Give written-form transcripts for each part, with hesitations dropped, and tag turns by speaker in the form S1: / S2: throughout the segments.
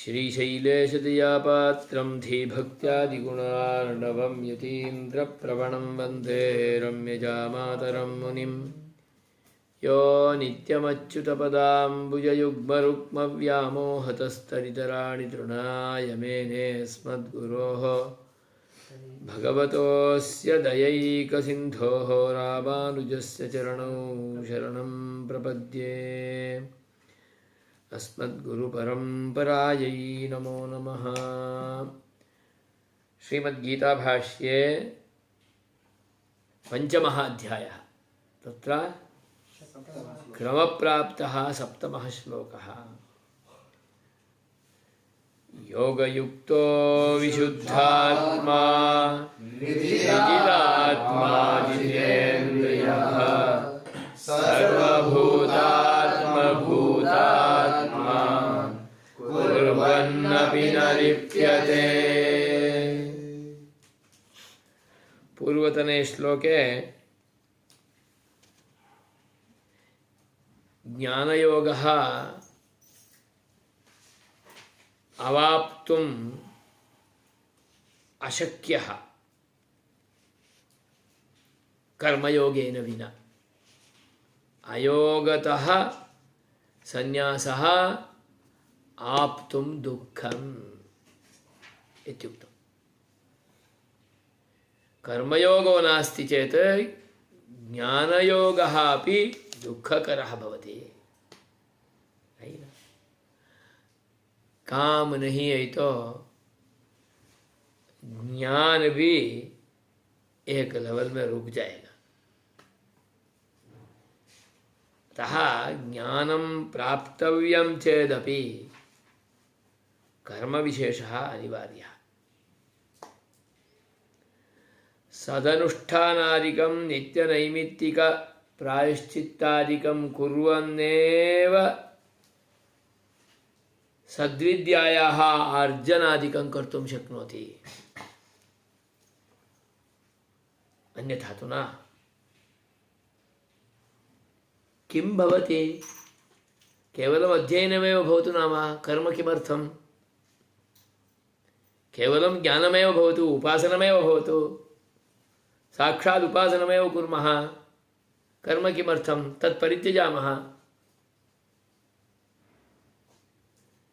S1: श्रीशैलेशदयापात्रं धीभक्त्यादिगुणार्णवं यतीन्द्रप्रवणं वन्दे रम्यजामातरं मुनिं यो नित्यमच्युतपदाम्बुजयुग्मरुक्मव्यामोहतस्तरितराणि तृणाय मेने अस्मद्गुरोः भगवतोऽस्य दयैकसिन्धोः रामानुजस्य चरणौ शरणं प्रपद्ये। अस्मद्गुरुपरम्परायै नमो नमः। श्रीमद्गीताभाष्ये पञ्चमः अध्यायः, तत्र क्रमप्राप्तः सप्तमः श्लोकः। योगयुक्तो विशुद्धात्मा विजितात्मा जितेन्द्रियः सर्वभूतात्मभूतात्मा कुर्वन्नपि न लिप्यते। पूर्वतने श्लोके ज्ञानयोगः अवाप्तुम् अशक्यः कर्मयोगेन विना। अयोगतः संन्यासः आप्तुं दुःखम् इत्युक्तम्। कर्मयोगो नास्ति चेत् ज्ञानयोगः अपि दुःखकरः भवति। काम नहीं है तो ज्ञान भी एक लेवल में रुक जाएगा। अतः ज्ञानं प्राप्तव्यं चेदपि कर्म विशेषः अनिवार्यः। सदनुष्ठानादिकं नित्यनैमित्तिक प्रायश्चित्तादिकं कुर्वन्नेव सद्विद्यायाः अर्जनादिकं कर्तुं शक्नोति, अन्यथा तु न। किं भवति? केवलम् अध्ययनमेव भवतु नाम कर्म किमर्थम्? केवलं ज्ञानमेव भवतु, उपासनमेव भवतु, साक्षात् उपासनमेव कुर्मः, कर्म किमर्थं? तत् परित्यजामः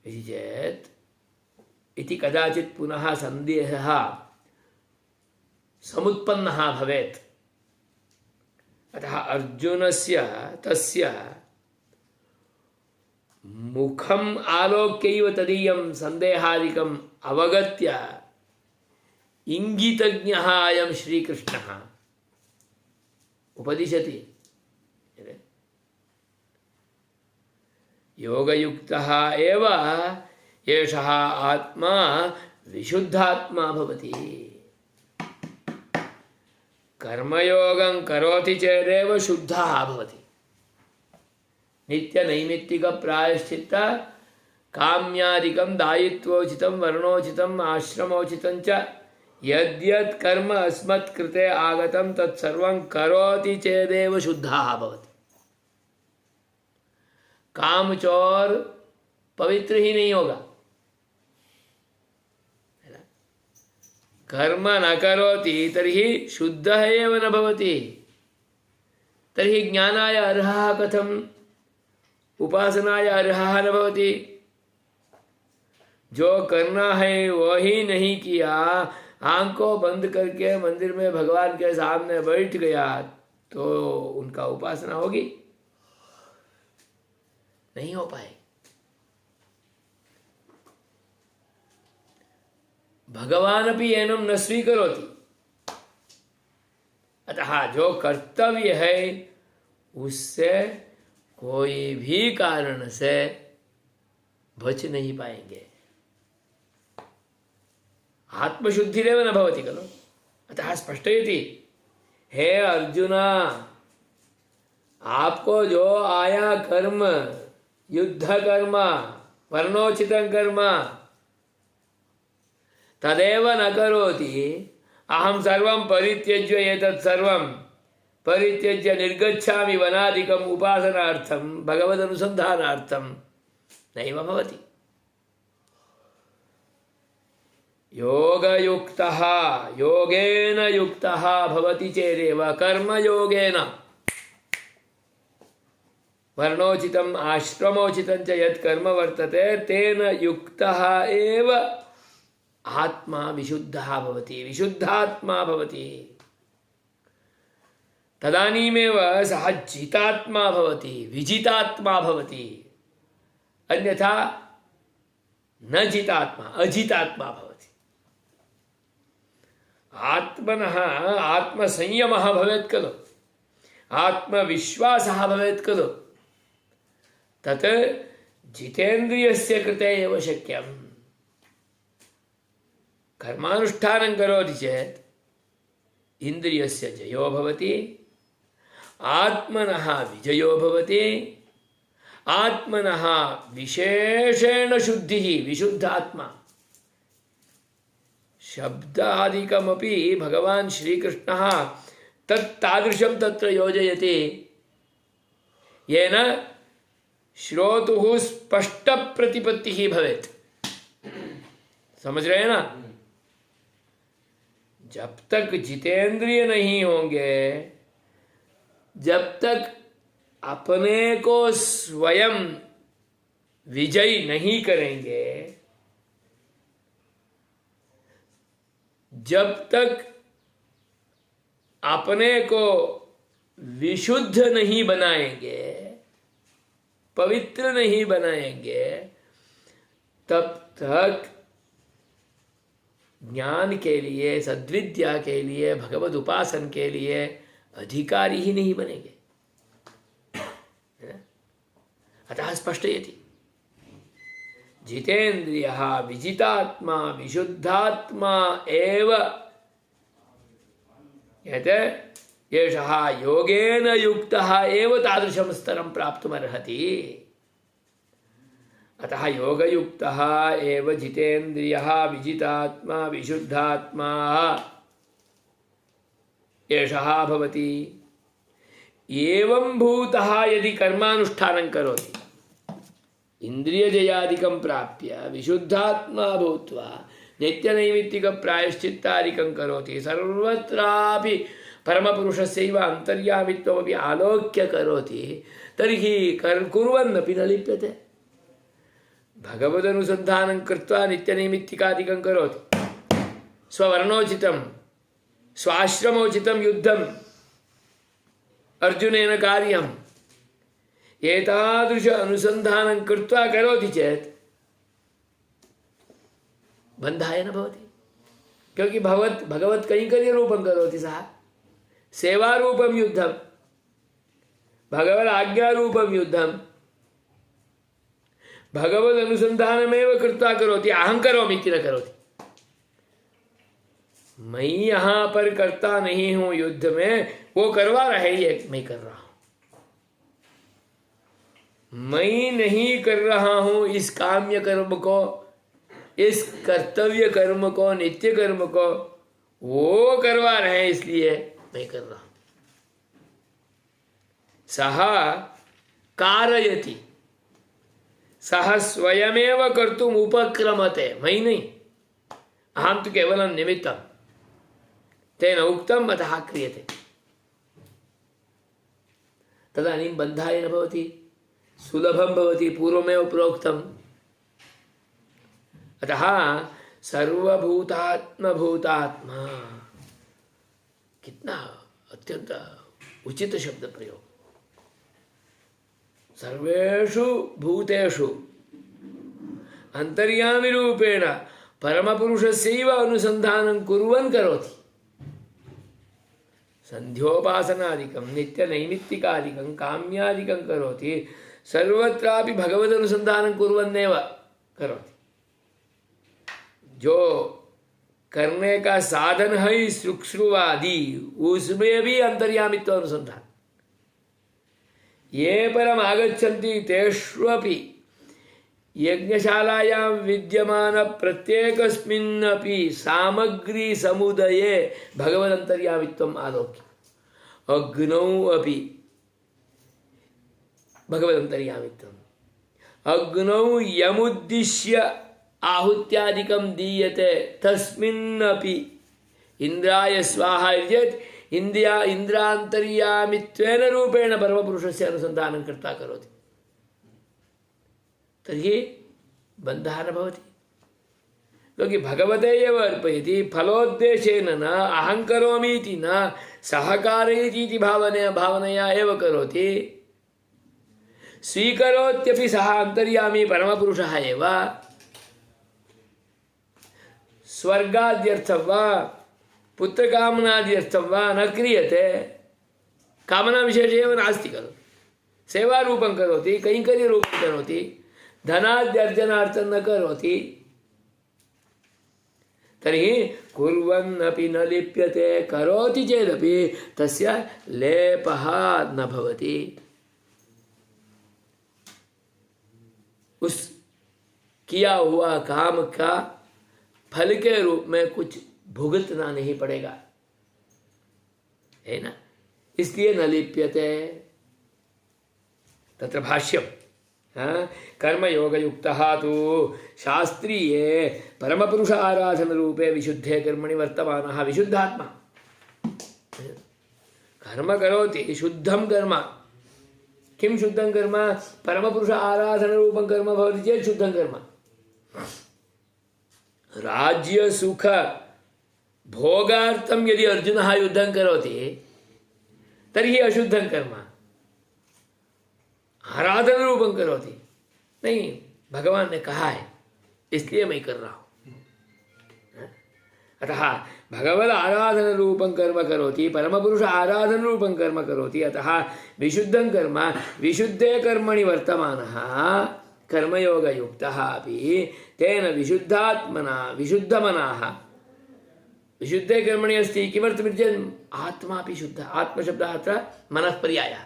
S1: इति चेत् इति कदाचित् पुनः सन्देहः समुत्पन्नः भवेत्। अतः अर्जुनस्य तस्य मुखम् आलोक्यैव तदीयं सन्देहादिकम् अवगत्य इंगितज्ञः अयं श्रीकृष्णः उपदिशति। योगयुक्तः एव एषः आत्मा विशुद्धात्मा भवति। कर्मयोगं करोति चेदेव शुद्धः भवति। नित्यनैमित्तिक प्रायश्चित्त काम्यादिकं दायित्वोचितं वर्णोचितं आश्रमोचितं च यद्यत् कर्म अस्मत् कृते आगतं तत्सर्वं करोति चेदेव शुद्धः भवति। कामचोर पवित्र ही नहीं होगा। कर्म न करोति तर्हि शुद्धः एव न भवति। तर्हि ज्ञानाय अर्हः कथम्? उपासनाय अर्हः न भवति। जो करना है वो ही नहीं किया, आंखों बंद करके मंदिर में भगवान के सामने बैठ गया, तो उनका उपासना होगी? नहीं हो पाए। भगवान भी एनं न स्वीकरोति। अतः जो कर्तव्य है उससे कोई भी कारण से बच नहीं पाएंगे। आत्मशुद्धिरेव न भवति खलु। अतः स्पष्टयति, हे अर्जुन, आपको जो आया कर्म, युद्ध कर्म, वर्णोचितं कर्म, तदेव न करोति। अहं सर्वं परित्यज्य एतत् सर्वं परित्यज्य निर्गच्छामि वनादिकम् उपासनार्थं भगवदनुसन्धानार्थं नैव भवति। योगयुक्तः योगेन युक्तः भवति चेदेव कर्मयोगेन वर्णोचितम् आश्रमोचितं च यत् कर्म वर्तते तेन युक्तः एव आत्मा विशुद्धः भवति, विशुद्धात्मा भवति। तदानीमेव सः जितात्मा भवति, विजितात्मा भवति। अन्यथा न जितात्मा, अजितात्मा भवति। आत्मनः आत्मसंयमः भवेत् खलु, आत्मविश्वासः भवेत् खलु, तत् जितेन्द्रियस्य कृते एव शक्यम्। कर्मानुष्ठानं करोति चेत् इन्द्रियस्य जयो भवति, आत्मनः विजयो भवति, आत्मनः विशेषेण शुद्धिः, विशुद्धात्मा। शब्दादिकमपि भगवान् श्रीकृष्णः तत्तादृशं तत्र योजयति येन श्रोतुः स्पष्टप्रतिपत्तिः भवेत्। समझ रहे हैं ना? जब तक जितेंद्रिय नहीं होंगे, जब तक अपने को स्वयं विजयी नहीं करेंगे, जब तक अपने को विशुद्ध नहीं बनाएंगे, पवित्र नहीं बनाएंगे, तब तक ज्ञान के लिए, सद्विद्या के लिए, भगवद उपासन के लिए अधिकारी ही नहीं बनेंगे। अतः स्पष्टयति जितेन्द्रियः विजितात्मा विशुद्धात्मा एव यत् एषः योगेन युक्तः एव तादृशं स्तरं प्राप्तुमर्हति। अतः योगयुक्तः एव जितेन्द्रियः विजितात्मा विशुद्धात्मा एषः भवति। एवं भूतः यदि कर्मानुष्ठानं करोति, इंद्रियजयादिकं प्राप्य विशुद्धात्मा भूत्वा नित्यनैमित्तिकप्रायश्चित्तादिकं करोति, सर्वत्रापि परमपुरुषस्यैव अन्तर्यामित्वमपि आलोक्य करोति, तर्हि कुर्वन्नपि न लिप्यते। भगवदनुसन्धानं कृत्वा नित्यनैमित्तिकादिकं करोति, स्ववर्णोचितं स्वाश्रमोचितं युद्धं अर्जुनेन कार्यम् एतादृश अनुसंधानं कृत्वा करोति चेत् बन्धाय न भवति। क्योंकि भगवत कैंकर्य रूपं करोति सः, सेवारूपं युद्धं, भगवद आज्ञारूपं युद्धं, भगवद अनुसंधानमेव कृत्वा करोति, अहं करोमि इति न करोति। मैं यहाँ पर करता नहीं हूँ युद्ध में, वो करवा रहे ये मैं कर रहा हूँ। मैं नहीं कर रहा हूँ इस काम्य कर्म को, इस कर्तव्य कर्म को, नित्य कर्म को, वो करवा रहे हैं इसलिए मैं कर रहा हूँ। सः कारयति, सः स्वयमेव कर्तुम् उपक्रमते, मैं नहीं, अहं तु केवलं निमित्तं, तेन उक्तम् अतः क्रियते। तदानीं बन्धाय न भवति, सुलभं भवति, पूर्वमेव प्रोक्तम्। अतः सर्वभूतात्मभूतात्मा, कितना अत्यंत उचित शब्द प्रयोग। सर्वेषु भूतेषु अंतर्यामी रूपेण परमपुरुषस्यैव अनुसंधानं कुर्वन् करोति। संध्योपासनादिकं नित्यनैमित्तिकादिकं काम्यादिकं करोति, सर्वत्रापि भगवदनुसंधानं कुर्वन्नेव करोति। जो करने का साधन है सुक्षुवादी, उसमें भी अंतर्यामित्व अनुसंधान। ये परम आगच्छन्ति तेष्वपि यज्ञशालायां विद्यमान प्रत्येकस्मिन्नपि सामग्री समुदये भगवदन्तर्यामित्वम् आलोक्य, अग्नौ अपि भगवदन्तर्यामित्वम्, अग्नौ यमुद्दिश्य आहुत्यादिकं दीयते तस्मिन्नपि इंद्राय स्वाहा इत्येतत् इंद्रान्तर्यामित्वेन रूपेण परमपुरुषस्य अनुसन्धानं कर्ता करोति तर्हि बन्धः न भवति क्योंकि भगवते एव अर्पयति फलोद्देशेन न अहं करोमि इति न सहकारयति इति भावनया एव करोति स्वीकरोत्यपि सः अन्तर्यामी परमपुरुषः एव स्वर्गाद्यर्थं वा पुत्रकामनाद्यर्थं वा न क्रियते कामना विशेष एव नास्ति खलु सेवारूपं करोति कैङ्कर्यरूपं करोति धनाद्यर्जनार्थं न करोति तर्हि कुर्वन्नपि न लिप्यते करोति चेदपि तस्य लेपः न भवति उस किया हुआ काम का फल के रूप में कुछ भुगतना नहीं पड़ेगा है ना इसलिए न लिप्यते तत्र भाष्यम कर्मयोगयुक्तः तु शास्त्रीये परमपुरुष आराधन रूपे विशुद्धे कर्मणि वर्तमानः विशुद्धात्मा कर्म करोति शुद्धं कर्म किं शुद्धं कर्म परमपुरुष आराधन रूपं कर्म भवति चेत् शुद्धं कर्म राज्य सुख भोगार्थं यदि अर्जुनः युद्धं करोति तर्हि अशुद्धं कर्म आराधन रूपं करोति नहीं भगवान ने कहा है इसलिए मैं कर रहा हूं अतः भगवद आराधन रूपं कर्म करोति परमपुरुष आराधन रूपं कर्म करोति अतः विशुद्धं कर्म विशुद्धे कर्मणि वर्तमानः कर्मयोगयुक्तः अपि तेन विशुद्धात्मना विशुद्धमनाः विशुद्धे कर्मणि अस्ति किमर्थमिति चेत् आत्मापि शुद्धः आत्मशब्दः अत्र मनः पर्यायः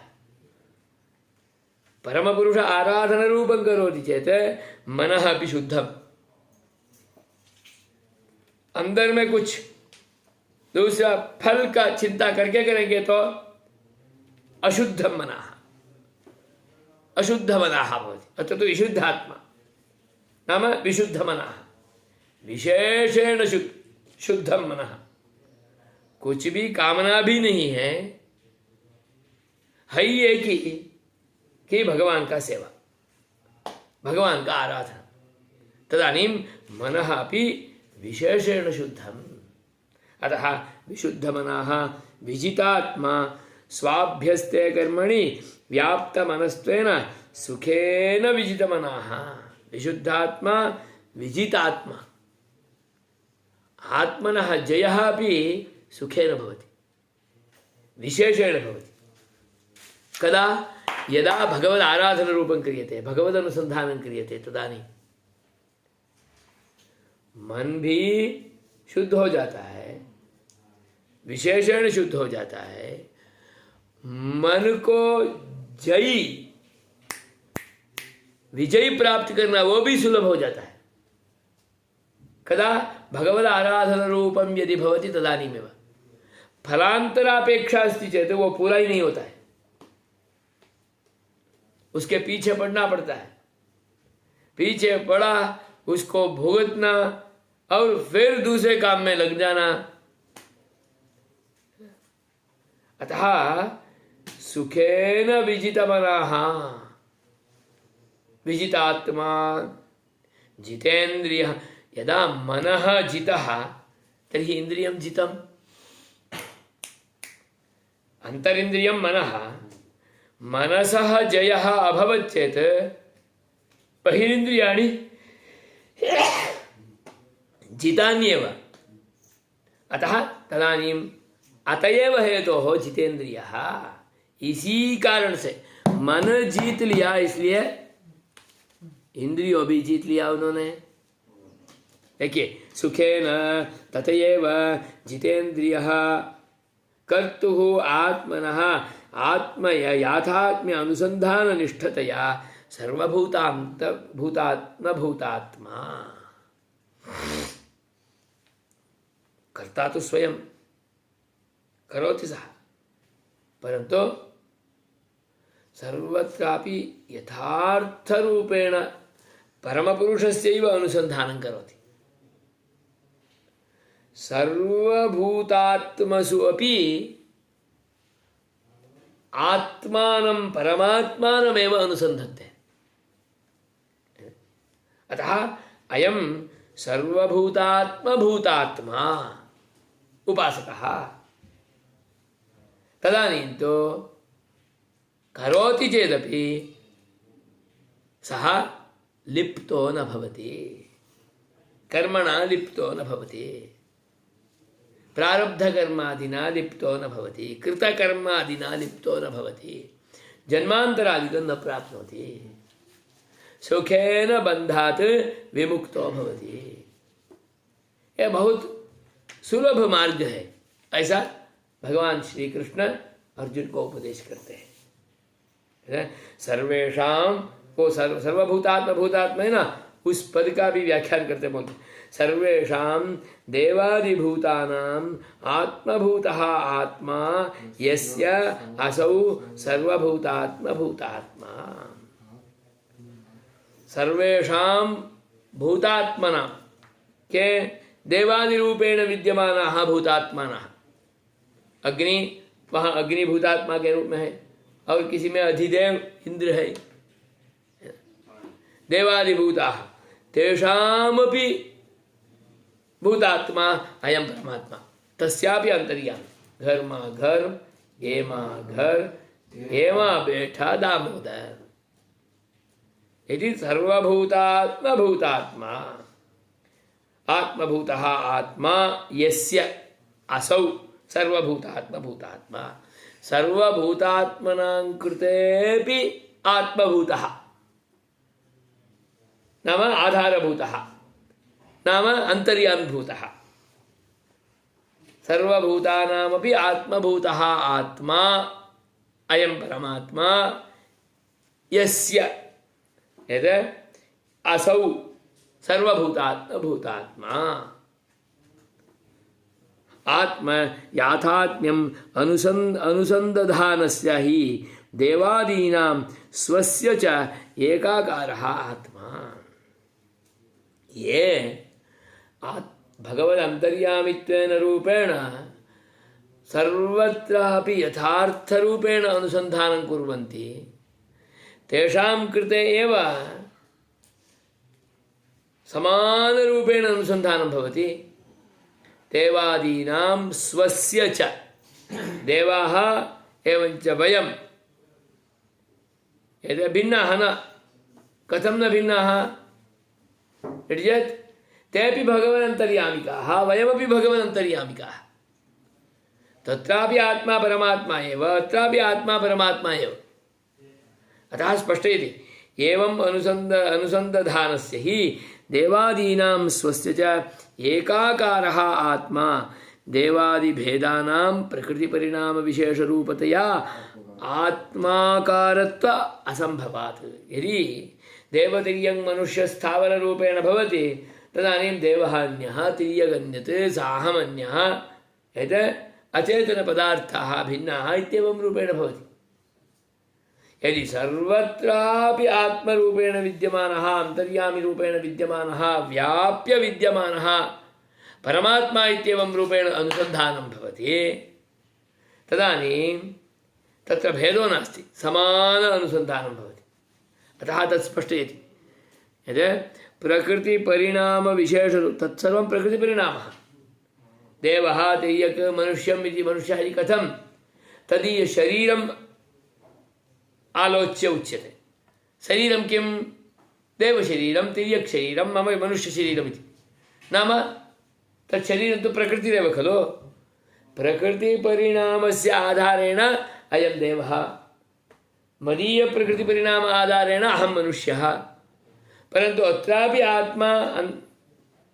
S1: परमपुरुष आराधन रूपं करोति चेत मनः अपि शुद्धम अंदर में कुछ दूसरा फल का चिंता करके करेंगे तो अशुद्धम मनः भवति अत्र तो विशुद्धात्मा नाम विशुद्ध मनः विशेषेण शुद्धम मनः कुछ भी कामना भी नहीं है एक ही कि भगवान का सेवा भगवान का आराधना तदानीं मनः अपि विशेषेण शुद्धम् अतः विशुद्धमनः विजितात्मा स्वाभ्यस्ते कर्मणि व्याप्तमनस्त्वेन सुखेन विजितमनः विशुद्धात्मा विजितात्मा आत्मनः जयः अपि सुखेन भवति विशेषेण भवति कदा यदा भगवद आराधन रूपं क्रियते भगवद अनुसंधानं क्रियते तदानीं मन भी शुद्ध हो जाता है विशेषण शुद्ध हो जाता है मन को विजयी प्राप्त करना वो भी सुलभ हो जाता है कदा भगवद आराधन रूपं यदि भवति तदानीमेव फलांतरापेक्षा अस्ति चेत वो पूरा ही नहीं होता है उसके पीछे पड़ना पड़ता है पीछे पड़ा उसको भुगतना और फिर दूसरे काम में लग जाना अतः सुखेन विजितमनः विजितात्मा जितेन्द्रियः यदा मनः जितः तर्हि इंद्रियं जितम् अंतरिंद्रियं मनः मनसः जयः अभवत् चेत् बहिरिन्द्रियाणि जितान्येव अतः तदानीं अतएव हेतोः जितेन्द्रियः इसी कारण से मन जीत लिया इसलिए इंद्रियों भी जीत लिया उन्होंने देखिए सुखेन ततएव जितेन्द्रियः कर्तुः आत्मनः याथात्म्य अनुसंधान निष्ठतया सर्वभूतात्मा कर्ता तो स्वयं करोति सः परंतु सर्वत्रापि यथार्थरूपेण परमपुरुषस्यैव अनुसन्धानं करोति। सर्वभूतात्मसु अपि आत्मानं परमात्मानमेव अनुसन्धत्ते। अतः अयं सर्वभूतात्मभूतात्मा उपासकः। तदानीं तो करोति चेदपि सः लिप्तो न भवति, कर्मणा लिप्तो न भवति, प्रारब्धकर्मादिना लिप्तो न भवति, कृतकर्मादिना लिप्तो न भवति, जन्मान्तरादिकं न प्राप्नोति, सुखेन बन्धात् विमुक्तो भवति। यह बहुत सुलभ मार्ग है, ऐसा भगवान श्री कृष्ण अर्जुन को उपदेश करते हैं। सर्वेषां वो सर्वभूतात्मा भूतात्मा है ना, उस पद का भी व्याख्यान करते बोलते सर्वेषां देवादिभूतानां आत्मभूतः आत्मा यस्य असौ सर्वभूतात्मा भूतात्मा। सर्वेषां भूतात्मनां के देवादि रूपेण विद्यमानाः भूतात्मानः। अग्नि वहाँ अग्नि भूतात्मा के रूप में है, और किसी में अधिदेव इंद्र है। देवादिभूताः तेषामपि भूतात्मा अयं परमात्मा, तस्यापि अंतर्यामी। घर माँ घर, ये माँ घर, ये माँ बैठा दामोदर। यदि सर्वभूतात्मा भूतात्मा आत्मभूतः आत्मा यस्य असौ सर्वभूतात्मा भूतात्मा। सर्वभूतात्मनां कृतेपि आत्मभूतः नाम आधारभूतः नाम अंतर्यामीभूतः। सर्वभूतानामपि आत्मभूतः आत्मा अयं परमात्मा यस्य यद् असौ सर्वभूतात्मा भूतात्मा। आत्म याथात्म्यम् अनुसंदधानस्य ही देवादीनां स्वस्य च एकाकारः आत्मा। ये भगवद अंतर्यामित्वेन रूपेण सर्वत्रापि यथार्थ रूपेण अनुसंधानं कुर्वन्ति, तेषां कृते एव समान रूपेण अनुसंधानं भवति। देवादीनां स्वस्य च, देवाः एवञ्च वयं यद् भिन्नाः न, कथं न भिन्नाः यत् तेऽपि भगवदन्तर्यामिकाः, वयमपि भगवदन्तर्यामिकाः। तत्रापि आत्मा परमात्मा एव, अत्रापि आत्मा परमात्मा एव। अतः स्पष्टयति एवम् अनुसन्धानस्य हि देवादीनां स्वस्य च एकाकारः आत्मा देवादिभेदानां प्रकृतिपरिणामविशेषरूपतया आत्माकारत्व असंभवात्। यदि देवतिर्यं मनुष्यस्थावररूपेण भवति तदानीं देवः अन्यः, तिर्यगन्यत्, साहमन्यः, यत् अचेतनपदार्थाः भिन्नाः इत्येवं रूपेण भवति। यदि सर्वत्रापि आत्मरूपेण विद्यमानः, अंतर्यामिरूपेण विद्यमानः, व्याप्य विद्यमानः परमात्मा इत्येवं रूपेण अनुसन्धानं भवति, तदानीं तत्र भेदो नास्ति, समान अनुसन्धानं भवति। अतः तत् स्पष्टयति यत् प्रकृतिपरिणामविशेष तत्सर्वं प्रकृतिपरिणामः। देवः तिर्यक् मनुष्यम् इति मनुष्यः इति कथं तदीयशरीरम् आलोच्य उच्यते। शरीरं किं? देवशरीरं, तिर्यक्शरीरं, मम मनुष्यशरीरमिति। नाम तत्शरीरं तु प्रकृतिरेव खलु। प्रकृतिपरिणामस्य आधारेण अयं देवः, मदीयप्रकृतिपरिणाम आधारेण अहं मनुष्यः। परन्तु अत्रापि आत्मा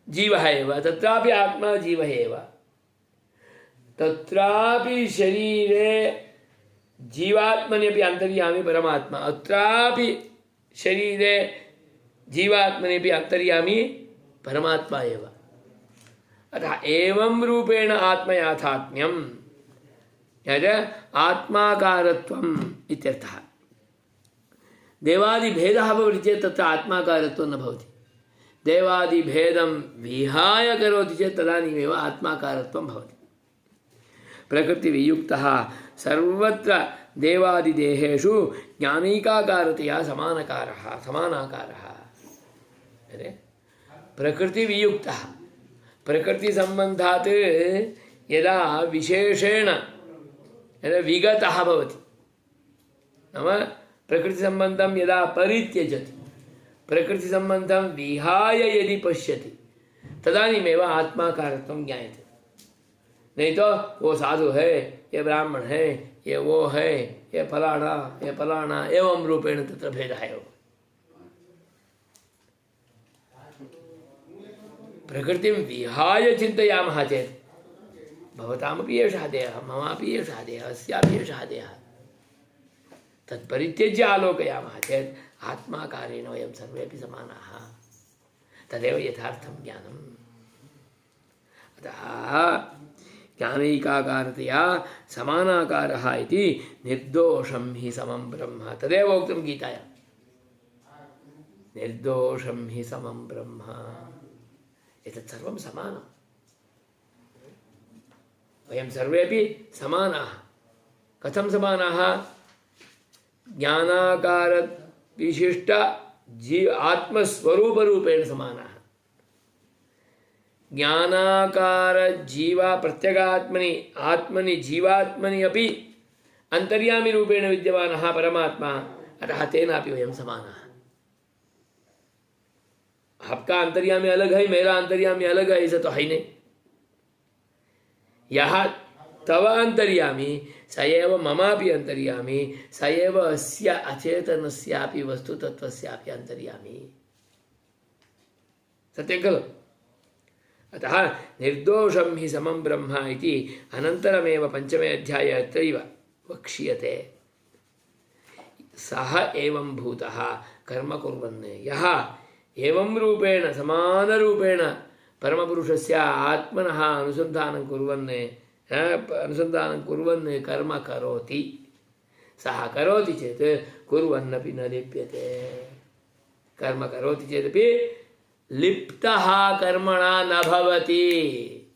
S1: जीवः एव, तत्रापि आत्मा जीवः एव। तत्रापि शरीरे जीवात्मन्यपि अंतर्यामी परमात्मा, अत्रापि शरीरे जीवात्मन्यपि अंतर्यामी परमात्मा एव। अतः एवं रूपेण आत्मयाथात्म्यं यद् आत्माकारत्वम् इत्यर्थः। देवादिभेदः भवति चेत् तत्र आत्माकारत्वं न भवति। देवादिभेदं विहाय करोति चेत् तदानीमेव आत्माकारत्वं भवति। प्रकृतिवियुक्तः सर्वत्र देवादिदेहेषु ज्ञानैकाकारतया समानाकारः। प्रकृतिवियुक्तः प्रकृतिसम्बन्धात् यदा विशेषेण यदा विगतः भवति, नाम प्रकृतिसम्बन्धं यदा परित्यजति, प्रकृतिसम्बन्धं विहाय यदि पश्यति, तदानीमेव आत्माकारत्वं ज्ञायते। नहीं तो वो साधु है, ये ब्राह्मण है, ये वो है, ये फलाना एवं रूपेण तत्र भेदः एव। प्रकृतिं विहाय चिन्तयामः चेत् भवतामपि एषः देहः, ममापि एषः देहः, अस्यापि एषः देहः, तत्परित्यज्य आलोकयामः चेत् आत्माकारेण वयं सर्वेपि समानाः। तदेव यथार्थं ज्ञानम्। अतः ज्ञानैकाकारतया समानाकारः इति निर्दोषं हि समं ब्रह्म। तदेव उक्तं गीतायां, निर्दोषं हि समं ब्रह्म। एतत् सर्वं समानं, वयं सर्वेपि समानाः। कथं समानाः? ज्ञानाकार विशिष्ट आत्मस्वरूपरूपेण समानाः। ज्ञानाकार जीवा प्रत्यगात्मनि आत्मनि जीवात्मनि अपि अंतर्यामी रूपेण विद्यमानः परमात्मा। अतः तेनापि वयं समानाः। आपका अंतर्यामी अलग है, मेरा अंतर्यामी अलग है, ऐसा तो है नहीं। यह तव अंतर्यामी स एव ममापि अंतर्यामी, स एव अस्य अचेतनस्यापि वस्तुतत्त्वस्यापि अंतर्यामी। सत्यं खलु? अतः निर्दोषं हि समं ब्रह्म इति अनन्तरमेव पंचमे अध्याये अत्रैव वक्ष्यते। सः एवं भूतः कर्म कुर्वन्, यः एवं रूपेण समानरूपेण परमपुरुषस्य आत्मनः अनुसन्धानं कुर्वन् कर्म करोति, सः करोति चेत् कुर्वन्नपि न लिप्यते। कर्म करोति चेदपि लिप्तः कर्मणा न भवति।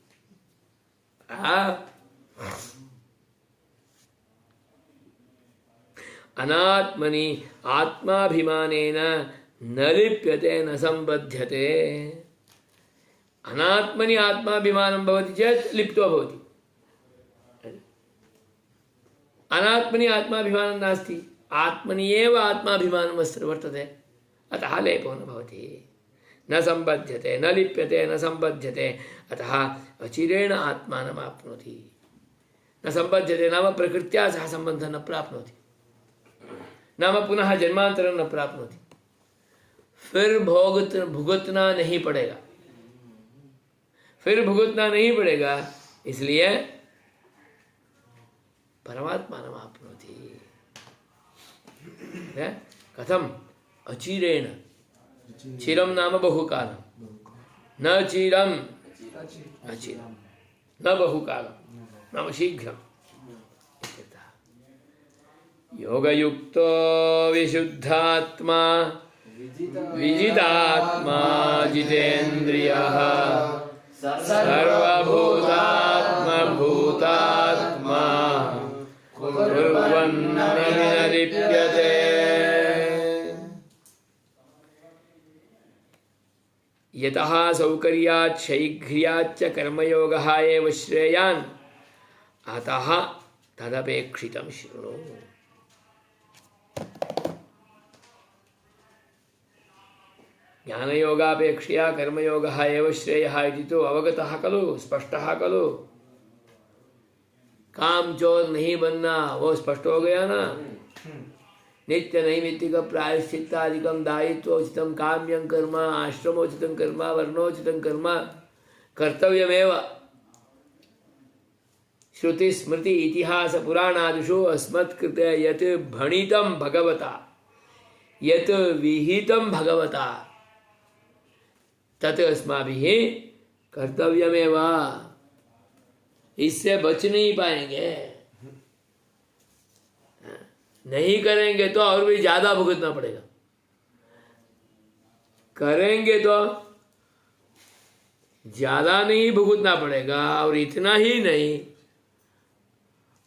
S1: अनात्मनि आत्माभिमानेन न लिप्यते न संबध्यते। अनात्मनि आत्माभिमानं भवति चेत् लिप्तो भवति। अनात्मनि आत्माभिमानं नास्ति, आत्मनि एव आत्माभिमानं वर्तते, अतः लेपो न भवति। न संबध्यते, न लिप्यते, न संबध्यते, अतः अचिरेण आत्मानम् आप्नोति। न संबध्यते नाम प्रकृत्या सह संबन्धं न प्राप्नोति, नाम पुनः जन्मांतरं न प्राप्नोति, फिर भुगतना नहीं पड़ेगा, फिर भुगतना नहीं पड़ेगा। इसलिए परमात्मानम् आप्नोति। कथम? अचिरेण। चिरम नाम बहुकालं, न चिरम अचिरम, न बहुकालं नाम शीघ्रम्। योगयुक्तो विशुद्धात्मा विजितात्मा जितेन्द्रियः सर्वभूतात्मा भूतात्मा कुर्वन्न न लिप्यते। यतः सौकर्यात् शैघ्र्याच्च कर्मयोगः एव श्रेयान्, अतः तदपेक्षितं शृणु। ज्ञानयोगापेक्षया कर्मयोगः एव श्रेयः इति तो अवगतः खलु, स्पष्टः खलु। काम चोर नहीं बनना, वो स्पष्ट हो गया ना। नित्य नैमित्तिक प्रायश्चित्तादिकं दायित्वोचितं काम्यं कर्म, आश्रमोचितं कर्म, वर्णोचितं कर्म कर्तव्यमेव। श्रुति स्मृति इतिहास पुराणादिषु अस्मत्कृते यत् भणितं भगवता, यत् विहितं भगवता, तत् अस्माभिः कर्तव्यमेव। इससे बच नहीं पाएंगे। नहीं करेंगे तो और भी ज्यादा भुगतना पड़ेगा। करेंगे तो ज्यादा नहीं भुगतना पड़ेगा, और इतना ही नहीं,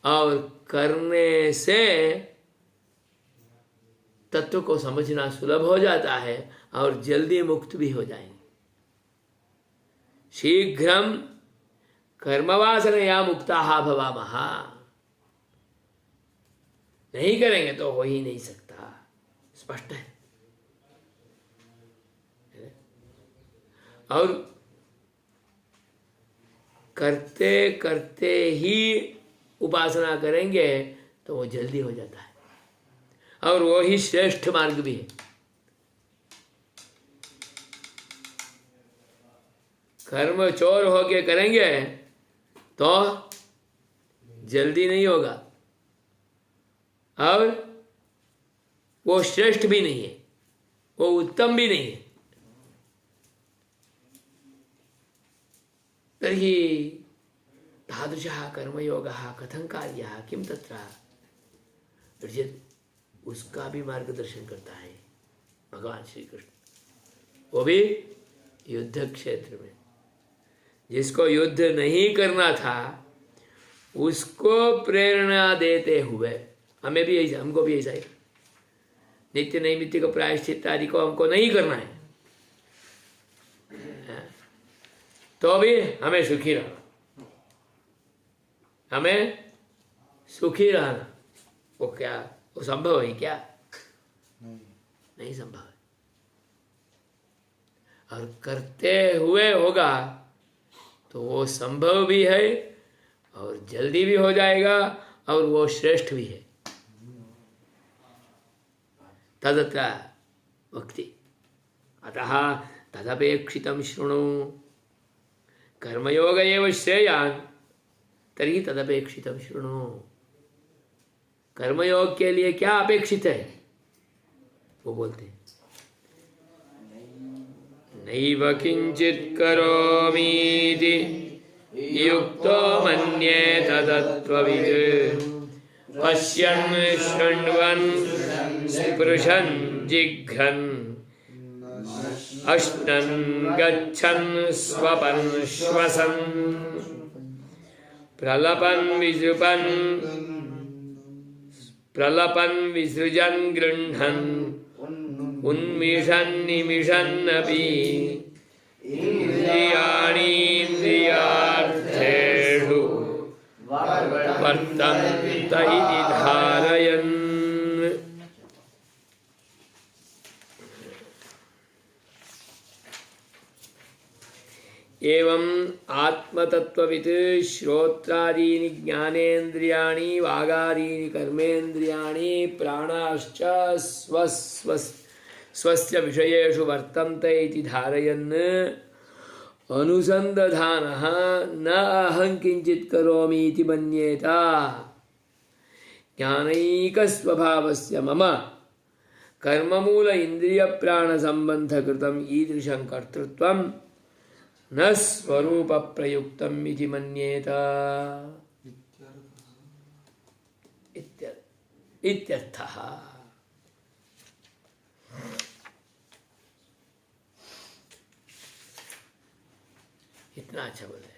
S1: और करने से तत्व को समझना सुलभ हो जाता है और जल्दी मुक्त भी हो जाएंगे। शीघ्रम कर्मवासनया मुक्ता भवामः। नहीं करेंगे तो हो ही नहीं सकता, स्पष्ट है। और करते करते ही उपासना करेंगे तो वो जल्दी हो जाता है, और वो ही श्रेष्ठ मार्ग भी है। कर्म चोर होके करेंगे तो जल्दी नहीं होगा, और वो श्रेष्ठ भी नहीं है, वो उत्तम भी नहीं है। तर्हि तादृशः कर्मयोगः कथं कार्यः किं तत्र, अर्जुन उसका भी मार्गदर्शन करता है भगवान श्री कृष्ण, वो भी युद्ध क्षेत्र में। जिसको युद्ध नहीं करना था उसको प्रेरणा देते हुए हमें भी ऐसा, हमको भी ऐसा ही नित्य नैमित्तिक प्रायश्चित आदि को हमको नहीं करना है, तो भी हमें सुखी रहना, हमें सुखी रहना। वो क्या, वो संभव है क्या? नहीं संभव है। और करते हुए होगा तो वो संभव भी है और जल्दी भी हो जाएगा, और वो श्रेष्ठ भी है। तदत्र भक्ति अतः तदपेक्षितं शृणु, कर्मयोग एव श्रेयान् तर्हि तदपेक्षितं शृणु। कर्मयोग के लिए क्या अपेक्षित है वो बोलते हैं, नैव किंचित करोमीति युक्तो मन्येत तत्त्ववित् पश्यन् शृण्वन् स्पृशन् जिघ्रन् अश्नन् गच्छन् स्वपन् श्वसन् प्रलपन् विसृजन् गृह्णन् उन्मिषन् निमिषन्नपि इन्द्रियाणीन्द्रियार्थेषु वर्तन्त इति धारयन्। एवं आत्मतत्त्ववित् श्रोत्रादीनि ज्ञानेन्द्रियाणि वागादीनि कर्मेन्द्रियाणि प्राणाश्च स्वस्य विषयेषु वर्तन्ते इति धारयन् अनुसन्धानः न अहं किञ्चित् करोमि इति मन्येत। ज्ञानैकस्वभावस्य मम कर्ममूल इन्द्रियप्राणसम्बन्धकृतम् ईदृशं कर्तृत्वं न स्वरूप प्रयुक्तम् इति मन्येत इत्यर्थः। इतना अच्छा बोले,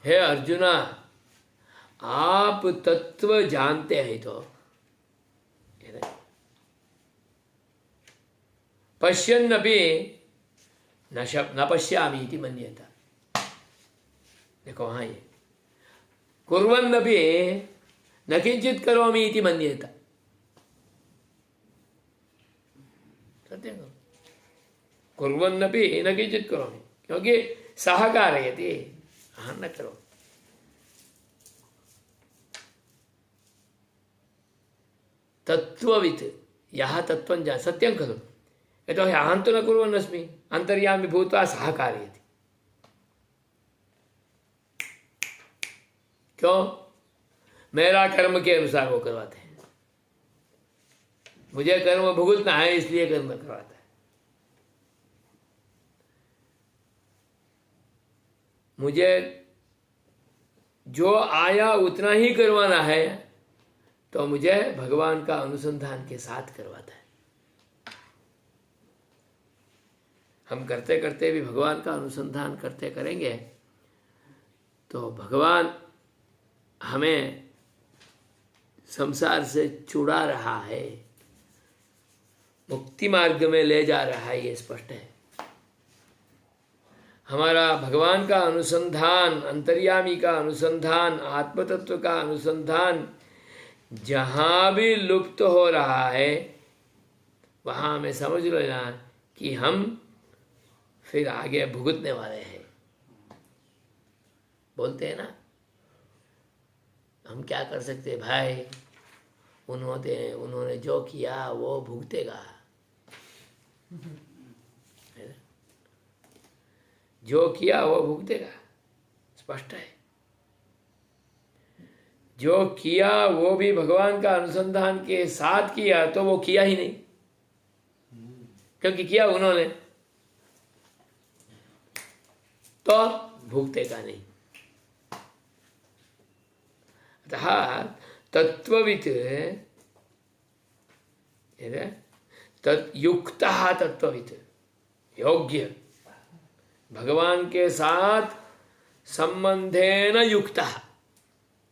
S1: हे अर्जुना आप तत्व जानते हैं तो पश्यन्नपि न पश्यामि इति मन्येत। देखो हाँ, ये कुर्वन्नपि न किंचित करोमि इति मन्येत। सत्यं कुर्वन्नपि न किंचित करोमि, क्योंकि सह कारयति, अहं न करोमि। तत्त्ववित् यः तत्त्वं जानाति, सत्यं खलु, यतोहि अहं तु न कुर्वन्नस्मि, अन्तर्यामी भूत्वा सह कारयति। क्यों? मेरा कर्म के अनुसार वो करवाते हैं, मुझे कर्म भुगतना है इसलिए कर्म करवाता है। मुझे जो आया उतना ही करवाना है, तो मुझे भगवान का अनुसंधान के साथ करवाता है। हम करते करते भी भगवान का अनुसंधान करते करेंगे तो भगवान हमें संसार से छुड़ा रहा है, मुक्ति मार्ग में ले जा रहा है, ये स्पष्ट है। हमारा भगवान का अनुसंधान, अंतर्यामी का अनुसंधान, आत्मतत्व का अनुसंधान जहाँ भी लुप्त हो रहा है वहाँ हमें समझ लेना कि हम फिर आगे भुगतने वाले हैं। बोलते हैं ना, हम क्या कर सकते भाई, उन्होंने जो किया वो भुगतेगा। जो किया वो भुगतेगा, स्पष्ट है। जो किया वो भी भगवान का अनुसंधान के साथ किया तो वो किया ही नहीं, क्योंकि किया उन्होंने, तो भुगतेगा नहीं। अतः तत्ववित् युक्तः, तत्ववित् योग्य, भगवान के साथ संबंधेन युक्तः,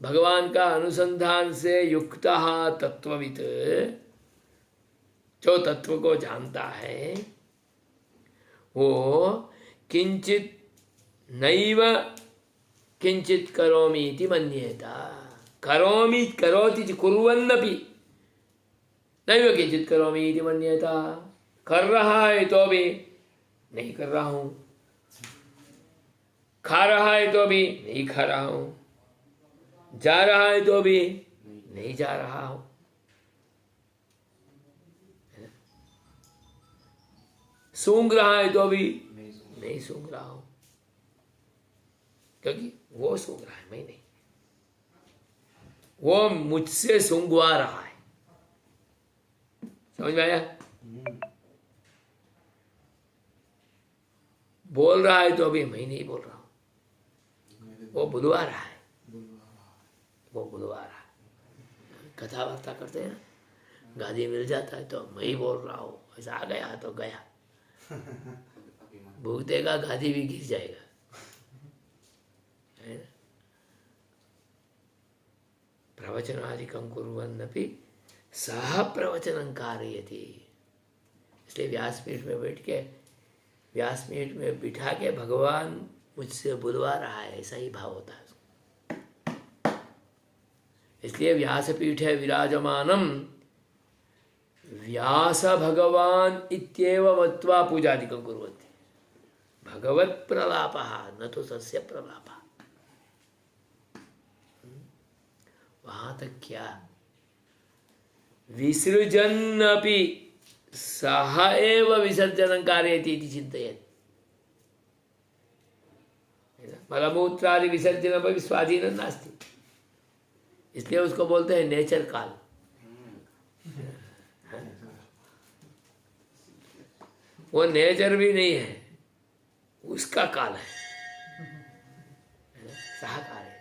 S1: भगवान का अनुसंधान से युक्तः तत्ववित्, जो तत्व को जानता है वो किंचित नैव किंचित करोमि इति मन्येत। करोमि करोति कुर्वन्नपि नैव किंचित करोमि इति मन्येत। कर रहा है तो भी नहीं कर रहा हूं, खा रहा है तो भी नहीं खा रहा हूं, जा रहा है तो भी नहीं जा रहा हूं। सूंघ रहा है तो भी नहीं सूंघ रहा हूं, क्योंकि वो सूंघ रहा है, मैं नहीं। वो मुझसे सूंघवा रहा है। समझ में आया? बोल रहा है तो अभी मैं नहीं बोल रहा हूं, वो बुलवा रहा है, वो बुलवा रहा है। कथा वार्ता करते हैं ना, गादी मिल जाता है तो मैं ही बोल रहा हूं, ऐसा आ गया तो गया, भूगतेगा, गादी भी गिर जाएगा, है ना? प्रवचनादिकं कुर्वन्नपि सह प्रवचनं कारयति। इसलिए व्यासपीठ में बैठ के, व्यासपीठ में बिठा के भगवान मुझसे बुलवा रहा है, ऐसा ही भाव होता है उसको। इसलिए व्यासपीठ है विराजमानम व्यास भगवान इत्येव मत्वा पूजादिकं कुर्वन्ति। भगवत प्रलापः न तो सस्य प्रलापः। वहां तक क्या, विसृजन्नपि सह एव विसर्जनं कारयति इति चिन्तयेत्। मलमूत्रादि विसर्जनमपि स्वाधीनं नास्ति, इसलिए उसको बोलते हैं नेचर काल। वो नेचर भी नहीं है, उसका काल है, सहकार है।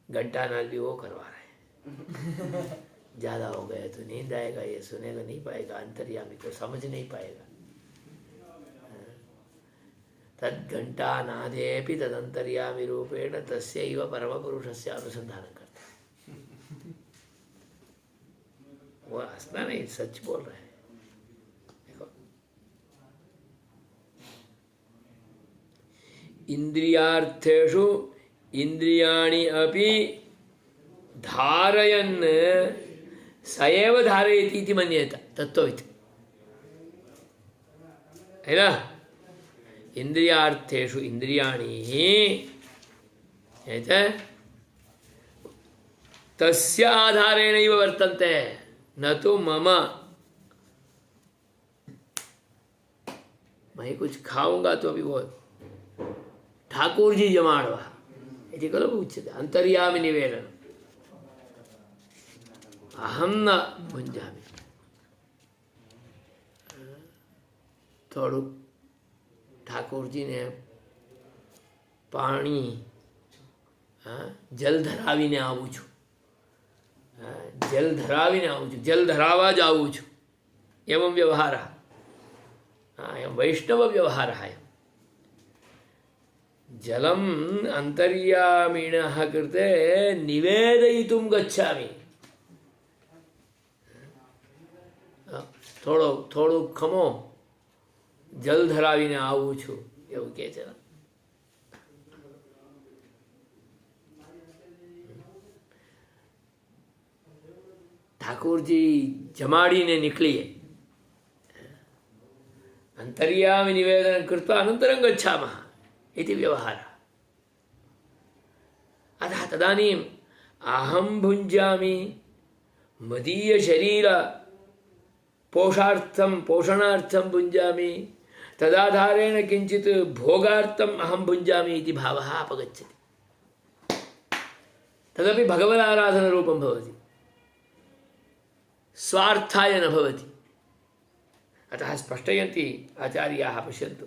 S1: घंटा नाल भी वो करवा रहे हैं। ज्यादा हो गया तो नींद आएगा, ये सुनेगा नहीं पाएगा, अंतर्यामी को समझ नहीं पाएगा। तद घंटा नादेपि तदंतर्यामी रूपेण तस्यैव परम पुरुषस्य अनुसंधान करता। वो हंसना नहीं, सच बोल रहे हैं। देखो, इंद्रियार्थेषु इंद्रियाणि अपि धारयन् सएव धारयति इति मन्येत तत्ववित्। है ना? इंद्रियार्थेषु इंद्रियाणि तस्य आधारेणैव वर्तन्ते, न तो मम। मैं कुछ खाऊंगा तो अभी वो ठाकुर जी जमाड़वा इति खलु उच्यते अंतर्यामी निवेदनम्। अहम न भुंजामि। थोड़ू ठाकुर जी ने पानी જલ ધરાવીને આવું છું, જલ ધરાવીને આવું છું, જલ ધરાવા જ આવું છું, એવं વ્યવહારः, એમ વૈષ્ણવ વ્યવહારः. જલમ અંતર્યામિણઃ કૃતે નિવેદયિતુમ ગચ્છામિ. થોડું ખમો, જલ ધરાવીને આવું છું એવું કહે છે. ઠાકોરજી જમાડીને નીકળીએ. અંતર્યામી નિવેદન કૃત્વા અનંતરં ગચ્છામઃ इति व्यवहारः. अतः तदानीम् अहं भुञ्जामि, मदीय शरीर पोषणार्थं भुञ्जामि, तदाधारेण किञ्चित् भोगार्थम् अहं भुञ्जामि इति भावः अपगच्छति. तदपि भगवदाराधनरूपं भवति, स्वार्थाय न भवति. अतः स्पष्टयन्ति आचार्याः. पश्यन्तु,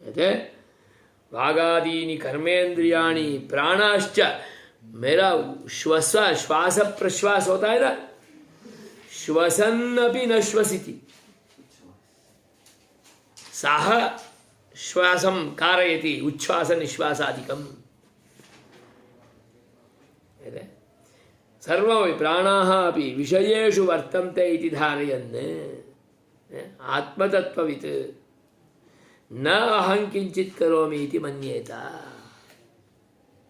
S1: यत् वागादीनि कर्मेंद्रियाणि प्राणाश्च, मेरा श्वास प्रश्वास होता है ना, श्वसन अपि न श्वसिति, सह श्वासं कारयति, उच्छ्वास निश्वासादिकम्. सर्वमपि प्राणाः अपि विषयेषु वर्तन्ते इति धारयन् आत्मतत्त्ववित् न अहं किंचित् करोमि इति मन्येत,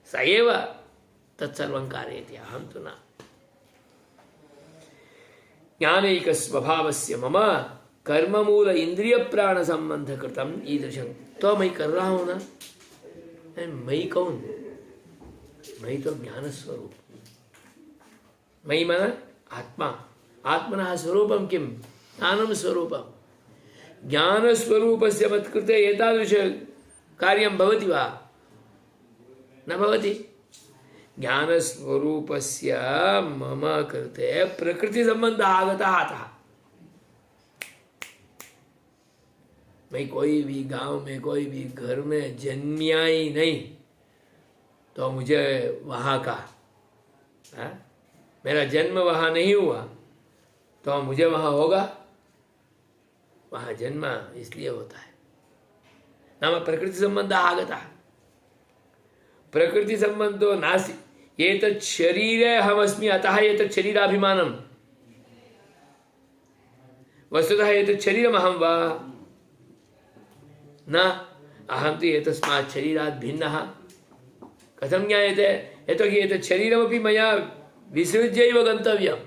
S1: स एव तत्सर्वं कारयति, अहं तु न. ज्ञानैकस्वभावस्य मम कर्ममूल इंद्रिय प्राण संबंध कृतम ईदृशं. तो मैं कर रहा हूं ना, मैं कौन? मैं तो ज्ञान स्वरूप. मैं मन आत्मा, आत्मनः स्वरूपं किं? ज्ञानं स्वरूपम्. ज्ञानस्वरूपस्य मत्कृते एतादृश कार्यं भवति वा? न भवति. ज्ञानस्वरूपस्य मम कृते प्रकृतिसम्बन्धः आगतः. अतः मैं कोई भी गांव में, कोई भी घर में जन्मिया ही नहीं तो मुझे वहाँ का, मेरा जन्म वहाँ नहीं हुआ तो मुझे वहाँ होगा? वहाँ जन्म इसलिए होता है, नाम प्रकृति संबंध आगता. प्रकृति संबंधो नास्ति. एतत् शरीरे अहमस्मि, अतः एतत् शरीराभिमानम्. वस्तुतः एतत् शरीरमहं वा? न, अहं तु एतस्मात् शरीरात् भिन्नः. कथं ज्ञायते? यतोहि एतत् शरीरमपि मया विसृज्यैव गन्तव्यम्.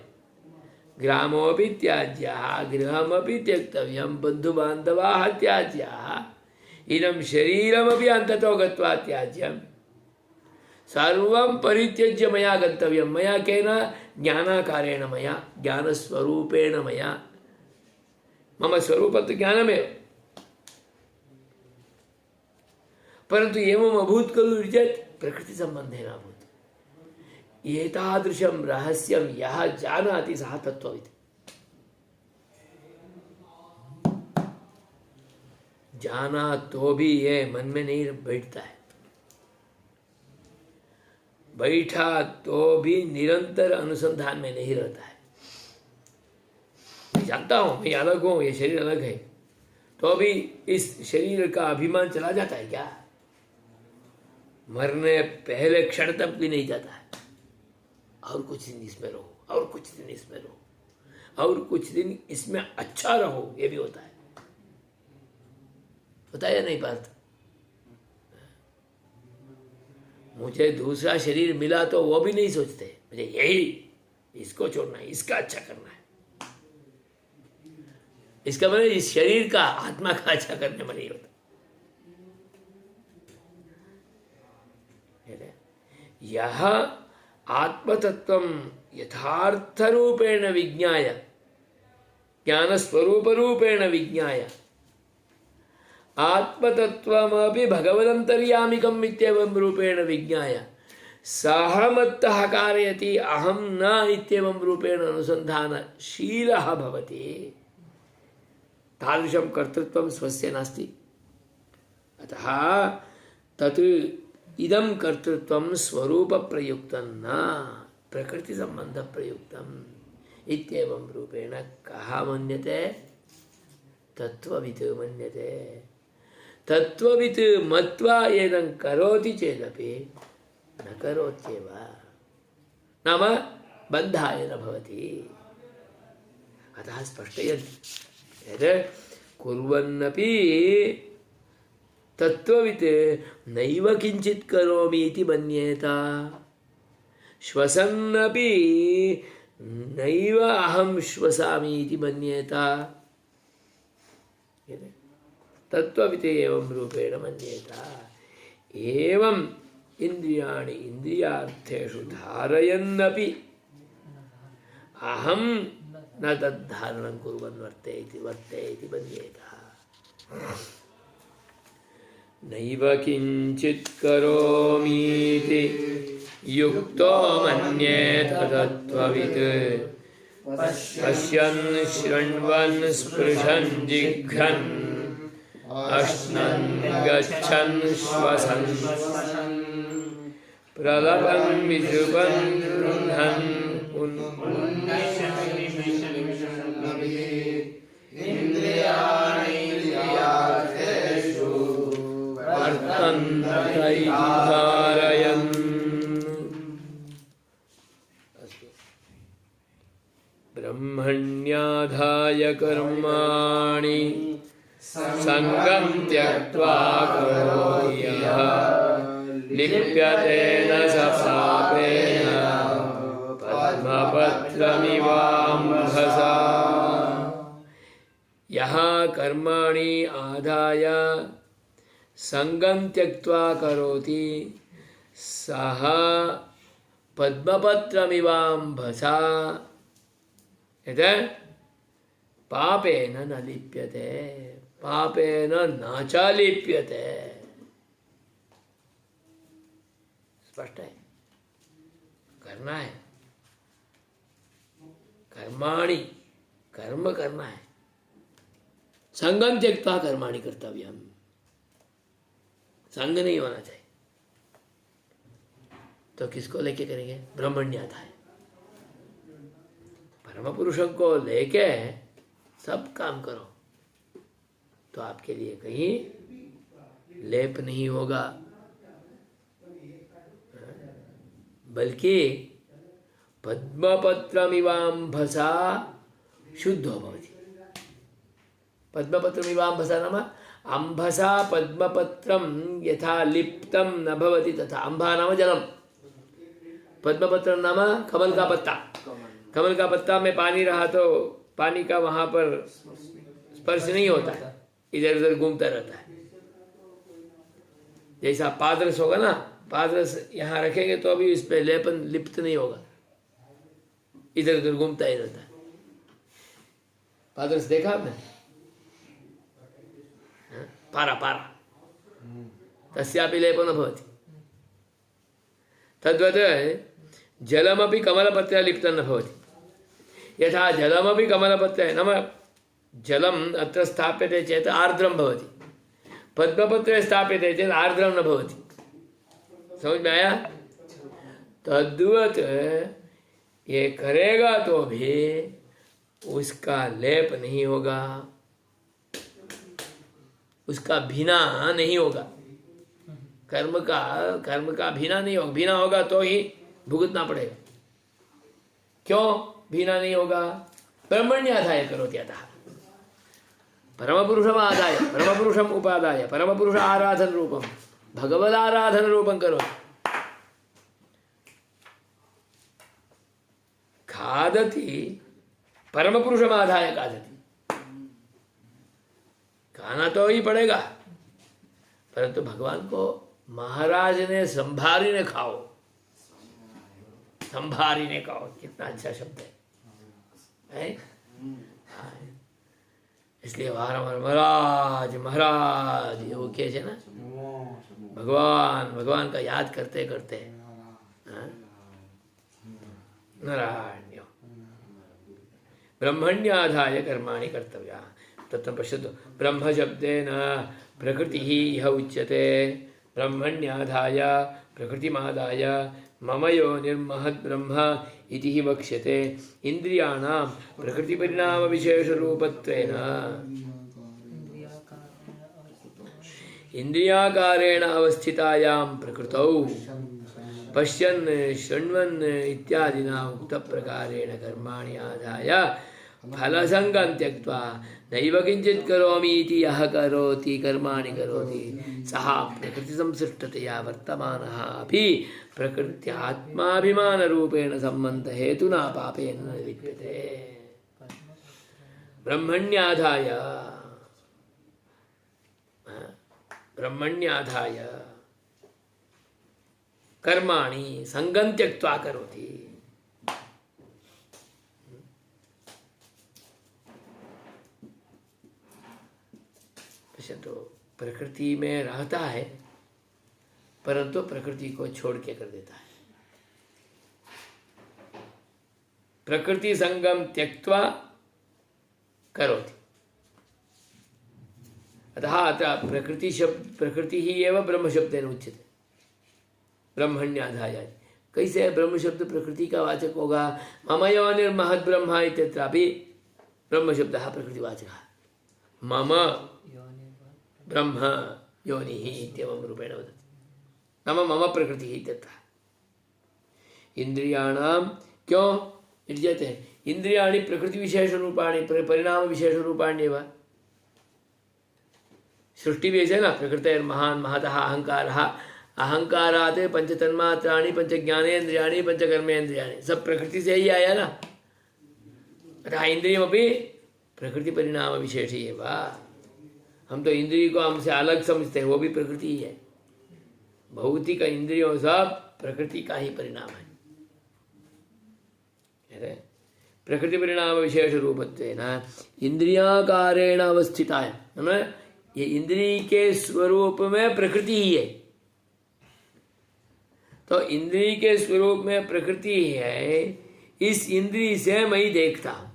S1: ग्रामोऽपि त्याज्यः, गृहमपि त्यक्तव्यं, बन्धुबान्धवाः त्याज्याः, इदं शरीरमपि अन्ततो गत्वा त्याज्यं. सर्वं परित्यज्य मया गन्तव्यं. मया केन? ज्ञानाकारेण मया, ज्ञानस्वरूपेण मया. मम स्वरूपं तु ज्ञानमेव. परन्तु एवम् अभूत् खलु चेत् प्रकृतिसम्बन्धेन अभूत्. एतादृशं रहस्यं यः जानाति सः तत्त्ववित्. जाना तो भी ये मन में नहीं बैठता है, बैठा तो भी निरंतर अनुसंधान में नहीं रहता है. मैं जानता हूं मैं अलग हूं, ये शरीर अलग है, तो भी इस शरीर का अभिमान चला जाता है क्या? मरने पहले क्षण तक भी नहीं जाता है. और कुछ दिन इसमें रहो, और कुछ दिन इसमें रहो, और कुछ दिन इसमें अच्छा रहो, ये भी होता है. होता है या नहीं पार्थ? मुझे दूसरा शरीर मिला तो वो भी नहीं सोचते मुझे यही, इसको छोड़ना है, इसका अच्छा करना है. इसका मतलब इस शरीर का, आत्मा का अच्छा करने में नहीं होता. यह आत्मतत्वं यथार्थ रूपेण विज्ञाय, ज्ञान स्वरूप रूपेण विज्ञाय, आत्मतत्वमपि भगवदन्तर्यामिकम् इत्येवं रूपेण विज्ञाय सः मत्तः कारयति, अहं न इत्येवं रूपेण अनुसन्धानशीलः भवति. तादृशं कर्तृत्वं स्वस्य नास्ति. अतः तत् इदम कर्तृत्वम स्वरूप प्रयुक्तम न प्रकृति संबंध प्रयुक्तम इत्येवं रूपेण कहा मन्यते तत्ववित् मन्यते तत्ववित् मत्वा एनं करोति चेदपि न करोत्येव नाम बन्धाय न भवति अतः स्पष्टयति यत् कुर्वन्नपि तत्ववित् नैव किञ्चित् करोमि इति मन्येत श्वसन्नपि नैव अहं श्वसामि इति मन्येत तत्ववित् एवं रूपेण मन्येत एवं इंद्रियाणि इंद्रियार्थेषु धारयन्नपि अहं न तद्धारणं कुर्वन् वर्ते इति मन्येत नैव किञ्चित् करोमीति युक्तो मन्येत तत्त्ववित् पश्यन् शृण्वन् स्पृशन् जिघ्रन् अश्नन् गच्छन् श्वसन् प्रलपन् विद्रुपन् गृह्णन् ब्रह्मण्याधाय कर्माणि संगं त्यक्त्वा करोति यः लिप्यते न स पापेन पद्मपत्रमिवाम्भसा यः कर्माणि आदाय संगं त्यक्त्वा करोति सः पद्मपत्रमिवाम्भसा यत् पापेन न लिप्यते पापेन न च लिप्यते स्पष्ट है करना है कर्माणि कर्म करना है संगम त्यक्त्वा कर्माणि कर्तव्यम संग नहीं होना चाहिए तो किसको लेके करेंगे ब्रह्मण्याधाय परम पुरुषों को लेके सब काम करो तो आपके लिए कहीं लेप नहीं होगा बल्कि पद्मपत्रमिवाम्भसा शुद्धो भवति पद्मपत्रमिवाम्भसा नाम अम्भसा पद्मपत्रं यथा लिप्तं न भवति तथा अम्भा नाम जलम पद्मपत्रं नाम कमल का पत्ता कमल का पत्ता में पानी रहा तो पानी का वहां पर स्पर्श नहीं होता है इधर उधर घूमता रहता है जैसा पादरस होगा ना पादरस यहाँ रखेंगे तो अभी इस पे लेपन लिप्त नहीं होगा इधर उधर घूमता ही रहता है पादरस देखा आपने पारा पारा तस्यापि लेपन भवति तद्वत् जलमपि कमलपत्रे लिप्तं न भवति यथा जलमपि कमलपत्रे नाम जलम अत्र स्थाप्यते चेत आर्द्रं भवति पद्मपत्रे स्थाप्यते चेत आर्द्रं न भवति समझ में आया तद्वत् ये करेगा तो भी उसका लेप नहीं होगा उसका भीना नहीं होगा कर्म का भीना नहीं होगा भीना होगा तो ही भुगतना पड़ेगा क्यों भीना नहीं होगा ब्रह्मण्याधाय करोति अतः परमपुरुषम आदाय परमपुरुषम उपादाय परमपुरुष आराधन रूपम भगवदाराधन रूपम करोति खादति परमपुरुषम आदाय खादति खाना तो ही पड़ेगा परंतु भगवान को महाराज ने संभारी ने खाओ संभारी ने खाओ कितना अच्छा शब्द है इसलिए वारंवार महाराज महाराज ये वो कैसे ना भगवान भगवान का याद करते करते नारायण ब्रह्मण्याधाय कर्माणि कर्तव्या तत्र पश्यतु ब्रह्म शब्देन प्रकृति इह उच्यते ब्रह्मण्याधाय प्रकृतिमादाय मम योनिर्महद्ब्रह्म इति हि वक्ष्यते। इन्द्रियाणां प्रकृतिपरिणामविशेषरूपत्वेन इंद्रियाकारेण अवस्थितायां प्रकृतौ पश्यन् शृण्वन् इत्यादिना उक्तप्रकारेण कर्माणि आदाय फलसङ्गं त्यक्त्वा नैव किञ्चित् करोमि इति यः करोति कर्माणि करोति सः प्रकृतिसंसृष्टतया वर्तमानः अपि प्रकृत्यात्माभिमानरूपेण सम्बन्धहेतुना पापेन न लिप्यते। ब्रह्मण्याधाय कर्माणि संगं त्यक्त्वा करोति। तो प्रकृति में रहता है परंतु प्रकृति को छोड़ के कर देता है। प्रकृति संगम त्यक्त्वा करोति। अतः प्रकृति शब्द प्रकृति ही एव ब्रह्म शब्देन उच्यते। ब्रह्मण्याधाय कैसे ब्रह्म शब्द प्रकृति का वाचक होगा? मम योनिर्महद् ब्रह्म इत्यत्रापि ब्रह्म शब्दः प्रकृतिवाचकः। मम ब्रह्म योनिः इत्येवं रूपेण वदति। नाम मम प्रकृतिः इत्यत्र। इंद्रियाणां क्यों युज्यते? इंद्रियाणि प्रकृतिविशेषरूपाणि परिणामविशेषरूपाण्येव। सृष्टि भी ऐसे ना, प्रकृतेर्महान् महतः अहंकारः, अहंकारात् पंचतन्मात्राणि पंचज्ञानेन्द्रियाणि पंचकर्मेन्द्रियाणि सब प्रकृति से ही आया ना। अतः इंद्रियमपि प्रकृति परिणाम विशेष एव। हम तो इंद्रिय को हमसे अलग समझते हैं, वो भी प्रकृति ही है। भौतिक इंद्रियों सब प्रकृति का ही परिणाम है। प्रकृति परिणाम विशेष रूपत्वेन इंद्रियाकारेण अवस्थिताय, ये इंद्रिय के स्वरूप में प्रकृति ही है। तो इंद्रिय के स्वरूप में प्रकृति है, इस इंद्रिय से मैं देखता हूं,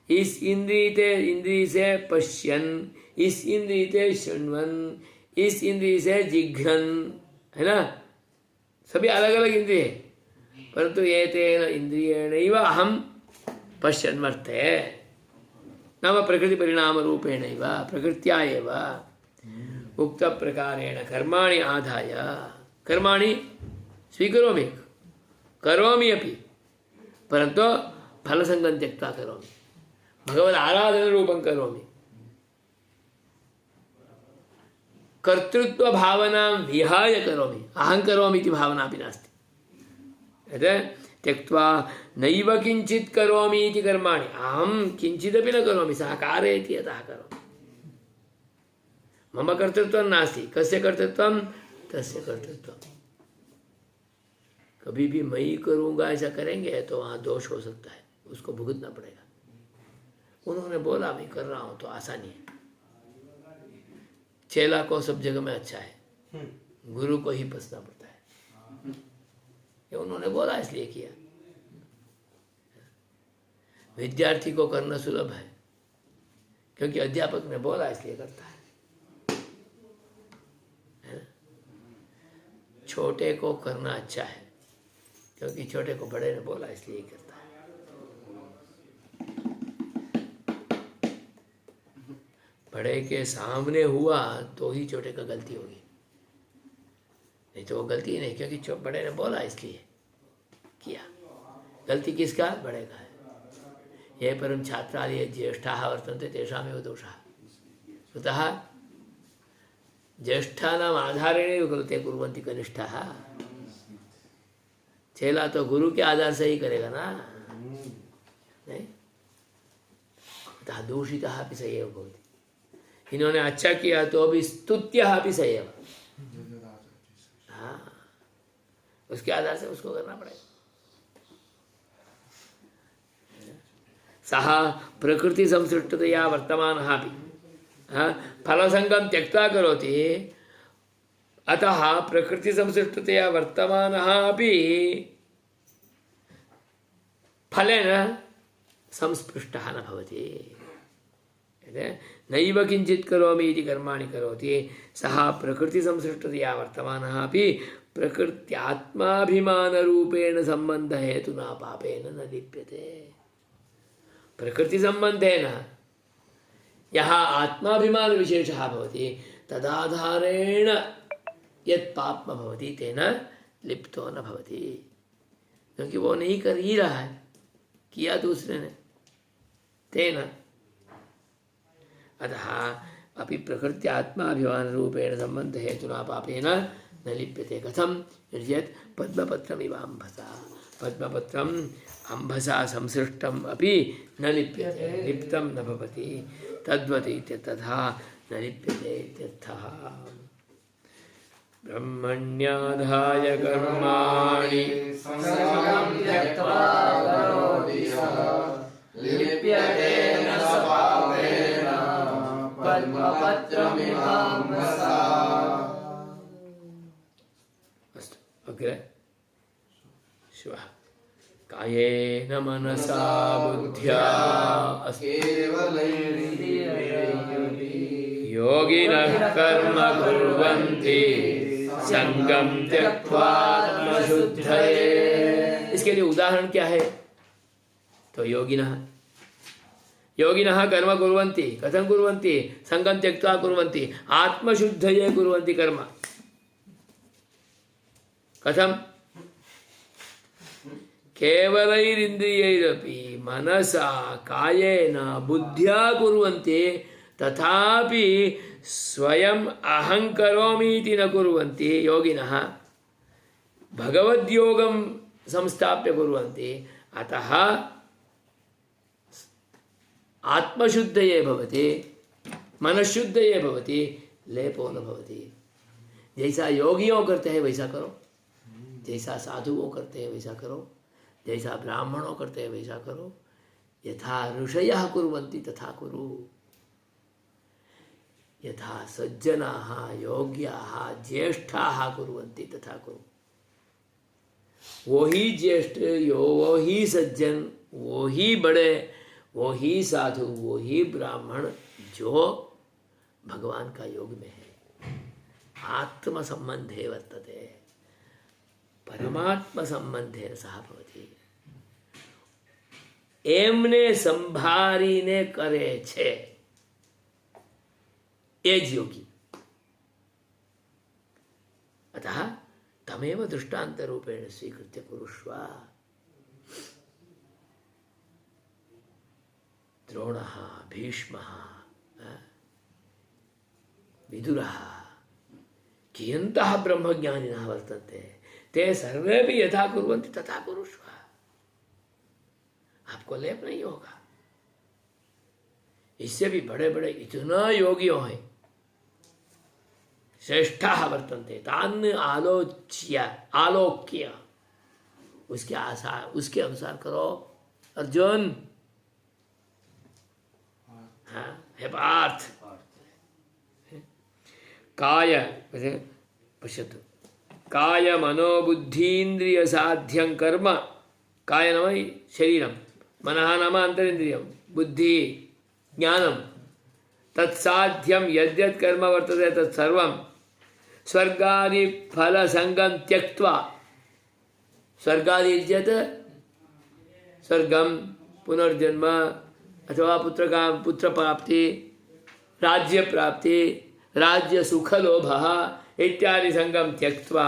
S1: इस इंद्रिय से पश्यन, इस इंद्रिय से शृण्वन, इस इंद्रिय से जिघ्रन, है ना। सभी अलग अलग इंद्रिय है, परंतु एतेन इंद्रियेणैव अहम पश्यन् वर्ते। नाम प्रकृति परिणाम रूपेणैव प्रकृत्या एव उक्त प्रकारेण कर्माणि आधाय, कर्माणि स्वीकरोमि, करोमि अपि, परंतु फलसंगं त्यक्त्वा करोमि, भगवद आराधन रूपं करोमि। कर्तृत्व भावनां विहाय करोमि, अहं करोमि इति भावना अपि नास्ति। त्यक्त्वा नैव किंचित् करोमि इति कर्माणि, अहं किंचिदपि न करोमि, सः कारयति अतः करोमि। मम कर्तृत्वं नास्ति। कस्य कर्तृत्वं? तस्य कर्तृत्वं। कभी भी मैं ही करूँगा ऐसा करेंगे तो वहाँ दोष हो सकता है, उसको भुगतना पड़ेगा। उन्होंने बोला मैं कर रहा हूँ तो आसानी है। चेला को सब जगह में अच्छा है, गुरु को ही फंसना पड़ता है। ये उन्होंने बोला इसलिए किया। विद्यार्थी को करना सुलभ है क्योंकि अध्यापक ने बोला इसलिए करता है। छोटे को करना अच्छा है क्योंकि छोटे को बड़े ने बोला इसलिए करता है। बड़े के सामने हुआ तो ही छोटे का गलती होगी, नहीं तो वो गलती नहीं, क्योंकि बड़े ने बोला इसलिए किया। गलती किसका? बड़े का है। ये परम छात्रालय ज्येष्ठाः वर्तन्ते तेषामेव दोषः। कुतः? ज्येष्ठानाम् आधारेण कृते कुर्वन्ति कनिष्ठाः। चेला तो गुरु के आधार से ही करेगा ना, नहीं? अतः दूषितः अपि स एव भवति। इन्होंने अच्छा किया तो भी स्तुत्यः अपि स एव। हाँ, उसके आधार से उसको करना पड़ेगा। सः प्रकृति संसृष्टतया वर्तमानः अपि फलसंगं त्यक्त्वा करोति। अतः प्रकृति संसृष्टतया वर्तमानः अपि फलेन संस्पृष्टः न भवति। नैव किंचित् करोमि इति कर्माणि करोति सः प्रकृतिसंसृष्टतया वर्तमानः अपि प्रकृत्यात्माभिमानरूपेण सम्बन्धहेतुना पापेन न लिप्यते। प्रकृतिसम्बन्धेन यः आत्माभिमानविशेषः भवति तदाधारेण यत् पाप भवति तेन लिप्तो न भवति, क्योंकि वो नहीं कर ही रहा है, किया दूसरे ने तेन। अतः अपि प्रकृति आत्माभिमान रूपेण संबंध हेतुना पापेन न लिप्यते। कथम यत् पद्मपत्रमिव अम्भसा, पद्मपत्रम अम्भसा संसृष्टम अपि न लिप्यते, लिप्तं न भवति, तद्वत् इत्यतः न लिप्यते इत्यर्थः। ब्रह्मण्याधाय कर्माणि
S2: संगं त्यक्त्वा करोति सः लिप्यते न स पापेन पद्मपत्रमिवाम्भसा।
S1: अस्तु, अग्रे श्वः। कायेन मनसा बुद्ध्या योगिनः कर्म कुर्वन्ति संगम त्यक्त्वा आत्मशुद्धये। इसके लिए उदाहरण क्या है? तो योगिनः कर्म कुर्वन्ति, कथं कुर्वन्ति? संगम त्यक्त्वा कुर्वन्ति, आत्मशुद्धये कुर्वन्ति कर्म। कथं? केवलैरिन्द्रियैरपि मनसा कायेन बुद्ध्या कुर्वन्ति, तथापि स्वयं अहं करोमि इति न कुर्वन्ति। योगिनः भगवद्योगं संस्थाप्य कुर्वन्ति, अतः आत्मशुद्धये भवति, मनःशुद्धये भवति, लेपो न भवति। जैसा योगियों करते हैं वैसा करो, जैसा साधुओं करते हैं वैसा करो, जैसा ब्राह्मणों करते हैं वैसा करो। यथा ऋषयः कुर्वन्ति तथा कुरु, यथा सज्जनाः योग्याः ज्येष्ठाः कुर्वन्ति तथा कुरु। वो ही ज्येष्ठ, वो ही सज्जन, वो ही बड़े, वो ही साधु, वो ही ब्राह्मण जो भगवान का योग में है। आत्म संबंधे वर्तते, परमात्म संबंधेन सह भवति। एमने संभारीने करे छे एज योगी। अतः तमेव दृष्टांत रूपेण स्वीकृत्य कुरुष्व। द्रोणः, भीष्मः, विदुरः कियन्तः ब्रह्मज्ञानिनः वर्तन्ते, ते सर्वेपि यथा कुर्वन्ति तथा कुरुष्व। आपको लेप नहीं होगा। इससे भी बड़े बड़े इतना योगियों हैं, श्रेष्ठाः वर्तन्ते, तान् आलोक्य उसके अनुसार करो। अर्जुन, हाँ, हे पार्थ, काय पश्यतु, काय मनोबुद्धीन्द्रिय साध्यं कर्म। काय नाम शरीरं, मनः नाम अंतरिंद्रियं, बुद्धि ज्ञानं, तत्साध्यं यद्यत् कर्म वर्तते तत्सर्वं स्वर्गादि फल संगम त्यक्त्वा। स्वर्गादि इत्यत् स्वर्गं, पुनर्जन्म अथवा पुत्र प्राप्ति, राज्य प्राप्ति, राज्य सुख लोभः इत्यादि संगम त्यक्त्वा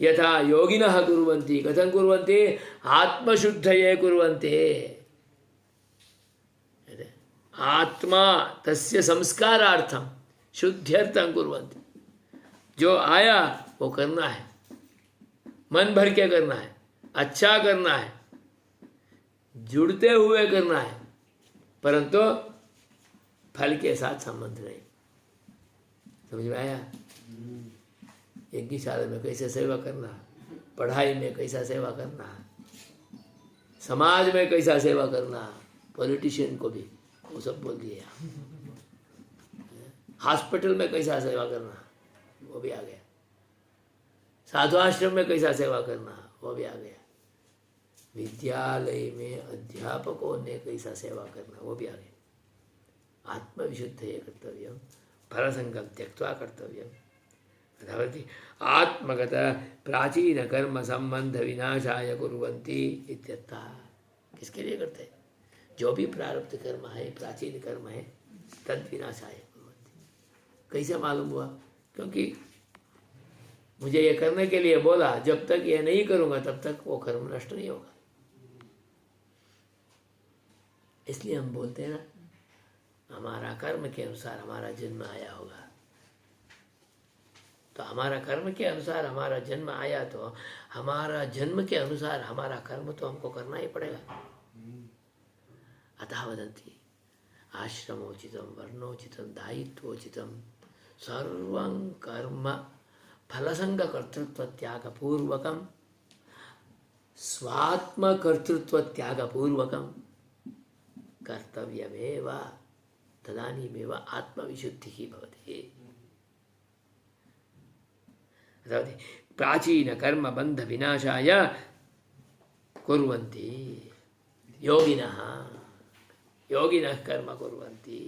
S1: यथा योगिनः कुर्वन्ति। कथं कुर्वन्ति? आत्मशुद्धये कुर्वन्ति। आत्मा तस्य संस्कारार्थं शुद्ध्यर्थं कुर्वन्ति। जो आया वो करना है, मन भर के करना है, अच्छा करना है, जुड़ते हुए करना है, परंतु फल के साथ संबंध नहीं। समझ में आया? यज्ञशाला में कैसे सेवा करना, पढ़ाई में कैसा सेवा करना, समाज में कैसा सेवा करना, पॉलिटिशियन को भी वो सब बोल दिया। हॉस्पिटल में कैसा सेवा करना वो भी आ गया, साधु आश्रम में कैसा सेवा करना वो भी आ गया, विद्यालय में अध्यापकों ने कैसा सेवा करना वो भी आ गया। आत्मविशुद्धये कर्तव्यं फलसङ्गं त्यक्त्वा कर्तव्यं भवति आत्मगत प्राचीनकर्मसम्बन्धविनाशाय कुर्वन्ति इत्यर्थः। किसके लिए करते हैं? जो भी प्रारब्ध कर्म है, प्राचीन कर्म है, तद विनाशाय कुर्वन्ति। कैसे मालूम हुआ? क्योंकि मुझे ये करने के लिए बोला, जब तक ये नहीं करूँगा तब तक वो कर्म नष्ट नहीं होगा। इसलिए हम बोलते हैं ना, हमारा कर्म के अनुसार हमारा जन्म आया होगा। तो हमारा कर्म के अनुसार हमारा जन्म आया, तो हमारा जन्म के अनुसार हमारा कर्म तो हमको करना ही पड़ेगा। अतः वदन्ति आश्रमोचितं वर्णोचितं दायित्वोचितं सर्वं कर्म फलसङ्गकर्तृत्वत्यागपूर्वकं स्वात्मकर्तृत्वत्यागपूर्वकं कर्तव्यमेव, तदानीमेव आत्मविशुद्धिः भवति। प्राचीनकर्मबन्धविनाशाय कुर्वन्ति योगिनः कर्म कुर्वन्ति।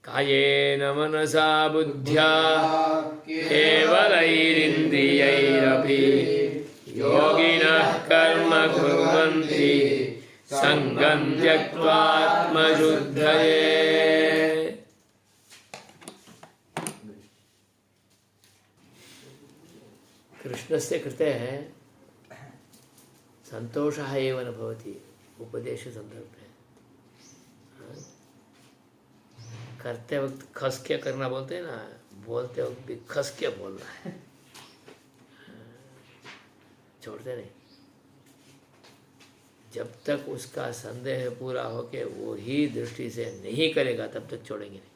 S1: कायेन मनसा बुद्ध्या केवलैरिन्द्रियैरपि योगिनः कर्म कुर्वन्ति संगं त्यक्त्वात्मशुद्धये। कृष्णस्य कृते संतोषः एव न भवति उपदेश संदर्भे। करते वक्त खस के करना बोलते हैं ना, बोलते वक्त भी खस के बोलना है, छोड़ते नहीं। जब तक उसका संदेह पूरा हो के वो ही दृष्टि से नहीं करेगा तब तक छोड़ेंगे नहीं।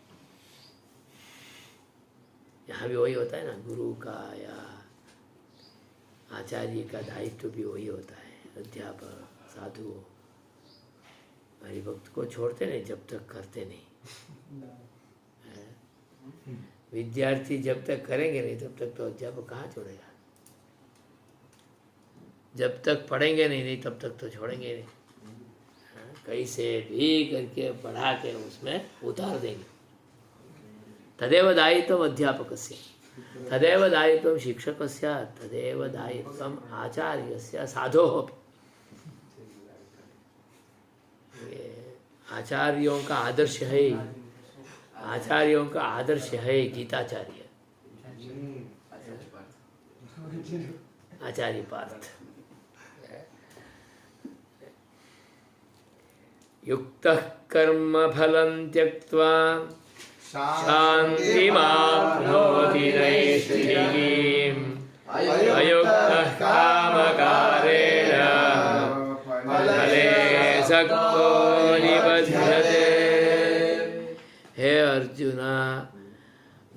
S1: यहाँ भी वही होता है ना, गुरु का या आचार्य का दायित्व भी वही होता है। अध्यापक, साधु, हरिभक्त को छोड़ते नहीं जब तक करते नहीं। विद्यार्थी जब तक करेंगे नहीं तब तक तो अध्यापक कहाँ छोड़ेगा। जब तक पढ़ेंगे नहीं तब तक तो छोड़ेंगे नहीं। कैसे भी करके पढ़ा के उसमें उतार देंगे। तदेव दायित्वम् अध्यापकस्य, तदेव दायित्वं शिक्षकस्य, तदेव दायित्वम् आचार्यस्य, साधोः। आचार्यों का आदर्श है, आचार्यों का आदर्श है गीताचार्य, आचार्य पार्थ। युक्तः कर्म फलं त्यक्त्वा शान्तिमाप्नोति नैष्ठिकीम् अयुक्तः कामकारेण फले सक्तो निबध्यते। हे अर्जुना,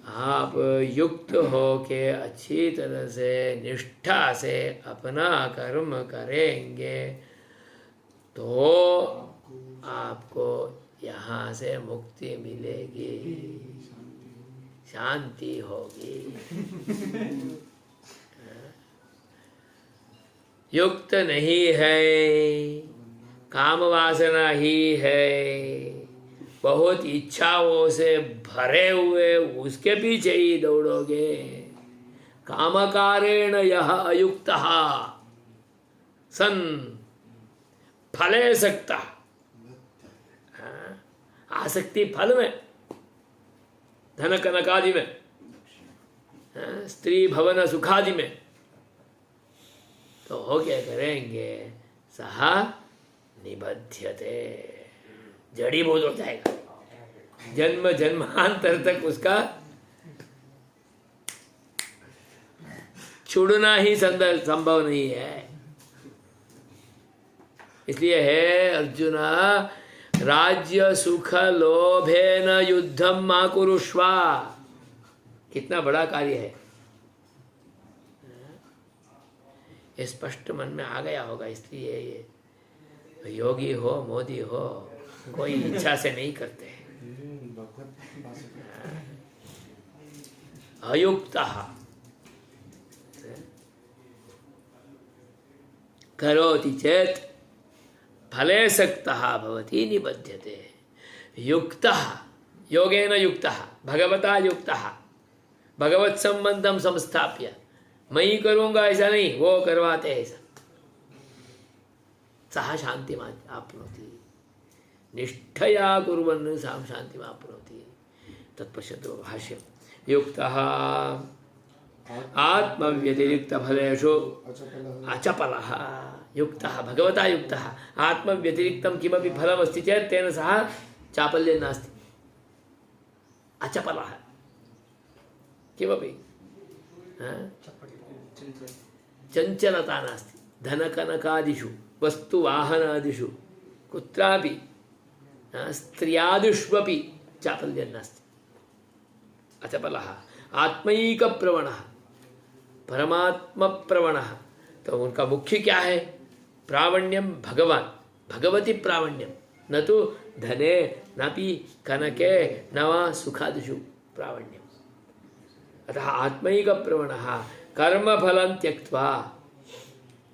S1: आप युक्त हो के अच्छी तरह से निष्ठा से अपना कर्म करेंगे तो आपको यहाँ से मुक्ति मिलेगी, शांति होगी। युक्त नहीं है, काम वासना ही है, बहुत इच्छाओं से भरे हुए उसके पीछे ही दौड़ोगे। कामकारेण यह अयुक्तः सन फले सक्तः। आसक्ति फल में, धन कनकादि में, स्त्री भवन सुखादि में, तो हो क्या करेंगे? सहा निबध्यते, जड़ीभूत हो जाएगा। जन्म जन्मांतर तक उसका छुड़ना ही संभव नहीं है। इसलिए है अर्जुना, राज्य सुख लोभेन युद्धम मा कुरुष्व। कितना बड़ा कार्य है, ये स्पष्ट मन में आ गया होगा। इसलिए ये योगी हो मोदी हो कोई इच्छा से नहीं करते। अयुक्तः करोति चेत् फले सक्तः भवति निबध्यते। युक्तः, योगेन युक्तः, भगवता युक्तः, भगवत संबंधम संस्थाप्य, मैं ही करूँगा ऐसा नहीं, वो करवाते हैं ऐसा, सह शांतिम् आप्नोति, निष्ठया कुर्वन् सह शांतिम् आप्नोति। तत्पश्यतु भाष्यं। युक्तः आत्मव्यतिरिक्तफलेषु अचपलः, युक्तः भगवता युक्तः, आत्मव्यतिरिक्तं किमपि फलमस्ति चेत् तेन सह चापल्यं नास्ति, अचपलः किमपि चञ्चलता नास्ति। धनकनकादिषु वस्तुवाहनादिषु कुत्रापि स्त्रियादिष्वपि चापल्यं नास्ति, अचपलः। आत्मैकप्रवणः, परमात्मप्रवणः, तो उनका मुख्य क्या है? प्रावण्यम भगवान, भगवती प्रावण्यम, न तो धने नापि कनके न वा सुखादिषु प्रावण्यम। अतः आत्मैकप्रवणः कर्मफलं त्यक्त्वा,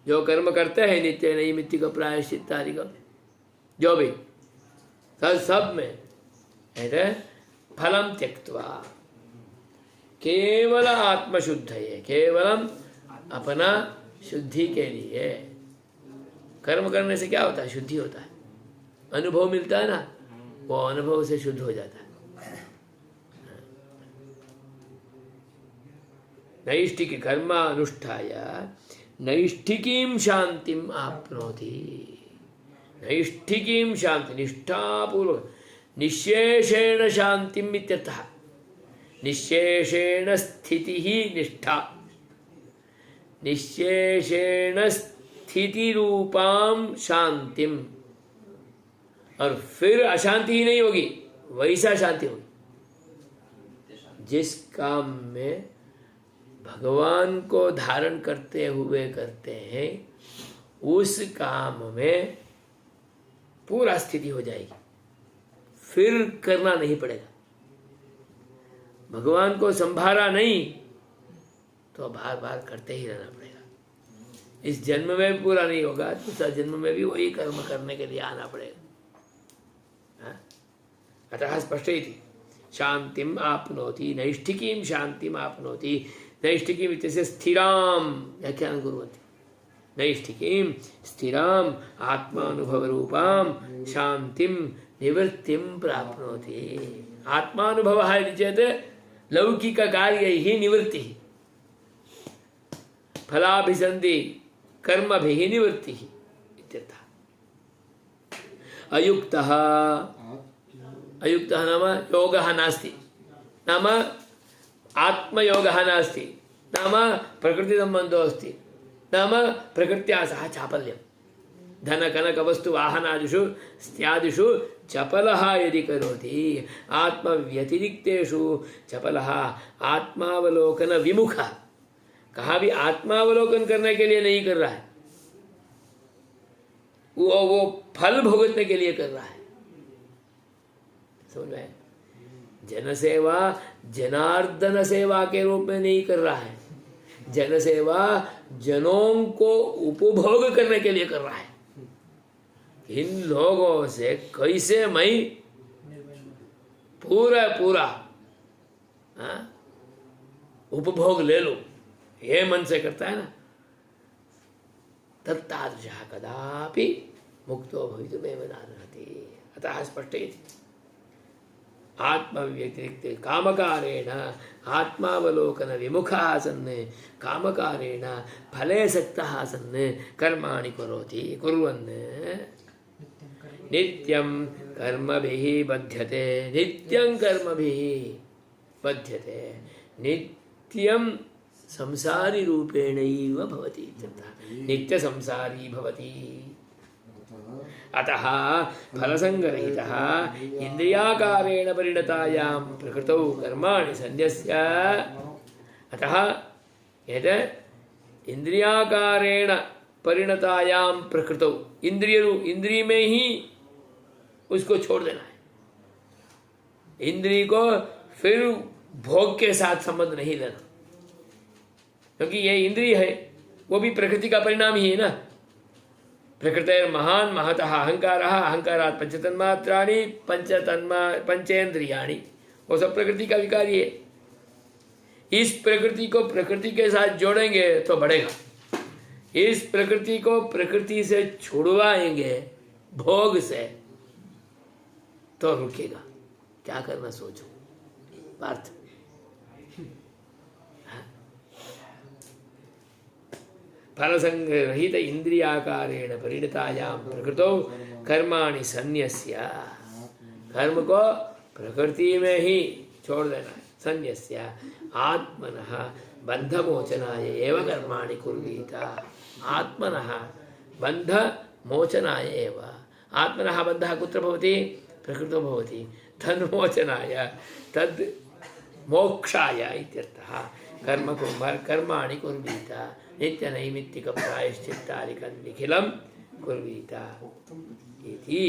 S1: जो कर्म करते हैं नित्य नैमित्तिक प्रायश्चित्तादिकम, जो भी सब में है, फलम त्यक्त्वा केवल आत्मशुद्ध है, केवलम अपना शुद्धि के लिए। कर्म करने से क्या होता है? शुद्धि होता है, अनुभव मिलता है ना, वो अनुभव से शुद्ध हो जाता है। नैष्ठिक कर्मानुष्ठाय नैष्ठिकीं शांतिम आप्नोति, नैष्ठिकीं शांति, निष्ठापूर्वक, निश्शेषेण शांतिम इत्यर्थः। निश्शेषेण स्थिति ही निष्ठा, निश्शेषेण स्थिति रूपाम शांतिम, और फिर अशांति ही नहीं होगी, वैसा शांति होगी जिस काम में भगवान को धारण करते हुए करते हैं, उस काम में पूरा स्थिति हो जाएगी, फिर करना नहीं पड़ेगा। भगवान को संभाला नहीं तो बार बार करते ही रहना पड़ेगा। इस जन्म में भी पूरा नहीं होगा, दूसरा जन्म में भी वही कर्म करने के लिए आना पड़ेगा। अतः स्पष्ट इति शांतिम आपनोति, नैष्ठिकीं शांतिम आपनोति। नैष्ठिकीं इत्यस्य स्थिरां व्याख्यानं कुर्वन्ति। नैष्ठिकीं स्थिरां आत्मानुभवरूपां शांतिं निवृत्तिं प्राप्नोति। आत्मानुभवः इति चेत् लौकिककार्यैः निवृत्तिः, फलाभिसन्धि कर्मभिः निवृत्तिः इत्यर्थः। अयुक्तः, अयुक्तः नाम योगः नास्ति, नाम आत्मयोगः नास्ति, नाम प्रकृतिसम्बन्धो अस्ति, नाम प्रकृत्या सह चापल्यं। धनकनकवस्तुवाहनादिषु स्त्यादिषु चपलः यदि करोति, आत्मव्यतिरिक्तेषु चपलः आत्मावलोकन विमुखः। कहाँ भी आत्मावलोकन करने के लिए नहीं कर रहा है, वो फल भोगने के लिए कर रहा है। समझ में? जनसेवा जनार्दन सेवा के रूप में नहीं कर रहा है, जनसेवा जनों को उपभोग करने के लिए कर रहा है। इन लोगों से कैसे मैं पूरा उपभोग ले लूं, ये मन से करता है ना, तत्तादृशः कदापि मुक्तो भवितुमेव नार्हति। अतः स्पष्ट आत्मव्यतिरिक्त कामकारेण आत्मावलोकन विमुखः सन् कामकारेण फले सक्तः सन् कर्माणि करोति, कुर्वन् नित्यं कर्मभिः बध्यते, नित्यं कर्मभिः बध्यते, नित्यं संसारी रूपेणैव भवति, नित्य संसारी भवति। अतः फलसंगरहितः इंद्रियाकारेण परिणतायां प्रकृतौ कर्माणि सन्यस्य, अतः यत् इंद्रियाकारेण परिणतायां प्रकृतौ, इंद्रिय में ही उसको छोड़ देना है। इंद्रिय को फिर भोग के साथ संबंध नहीं लेना, क्योंकि ये इंद्रिय है, वो भी प्रकृति का परिणाम ही है ना। प्रकृतेर्महान् महतः अहंकारः, अहंकारात् पंचतन्मात्राणि, पंचेंद्रियाणि, वो सब प्रकृति का विकारी है। इस प्रकृति को प्रकृति के साथ जोड़ेंगे तो बढ़ेगा, इस प्रकृति को प्रकृति से छुड़वाएंगे भोग से तो रुकेगा। क्या करना सोचो पार्थ। फलसंग रहित इंद्रियाकारेण परिणतायां प्रकृतौ कर्माणि सन्न्यस्य, कर्म को प्रकृति में ही छोड़ देना है। सन्न्यस्य आत्मनः बंधमोचनाय एव कर्माणि कुर्वीत। आत्मनः बंधमोचनाय एव। आत्मनः बन्धः कुत्र भवति? प्रकृतौ भवति। तन्मोचनाय तद् मोक्षाय इत्यर्थः। कर्माणि कुर्वीत नित्यनैमित्तिक प्रायश्चित्तादिकं निखिलं कुर्वीत इति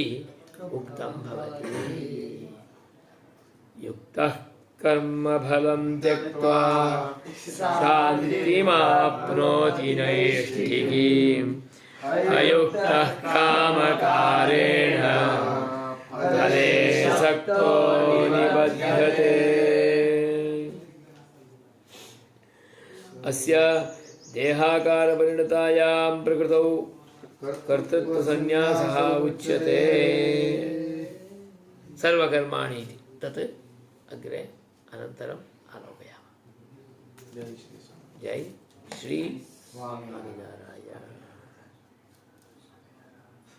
S1: उक्तं भवति। युक्तः कर्मफलं त्यक्त्वा शान्तिमाप्नोति नैष्ठिकीम्, अयुक्तः कामकारेण फले सक्तो निबध्यते। अस्य देहाकार परिणतायां प्रकृतौ कर्तृत्व संन्यासः उच्यते। सर्वकर्माणि इति तत् अग्रे अनन्तरम् आलोकयामः। जय श्री स्वामिनारायण।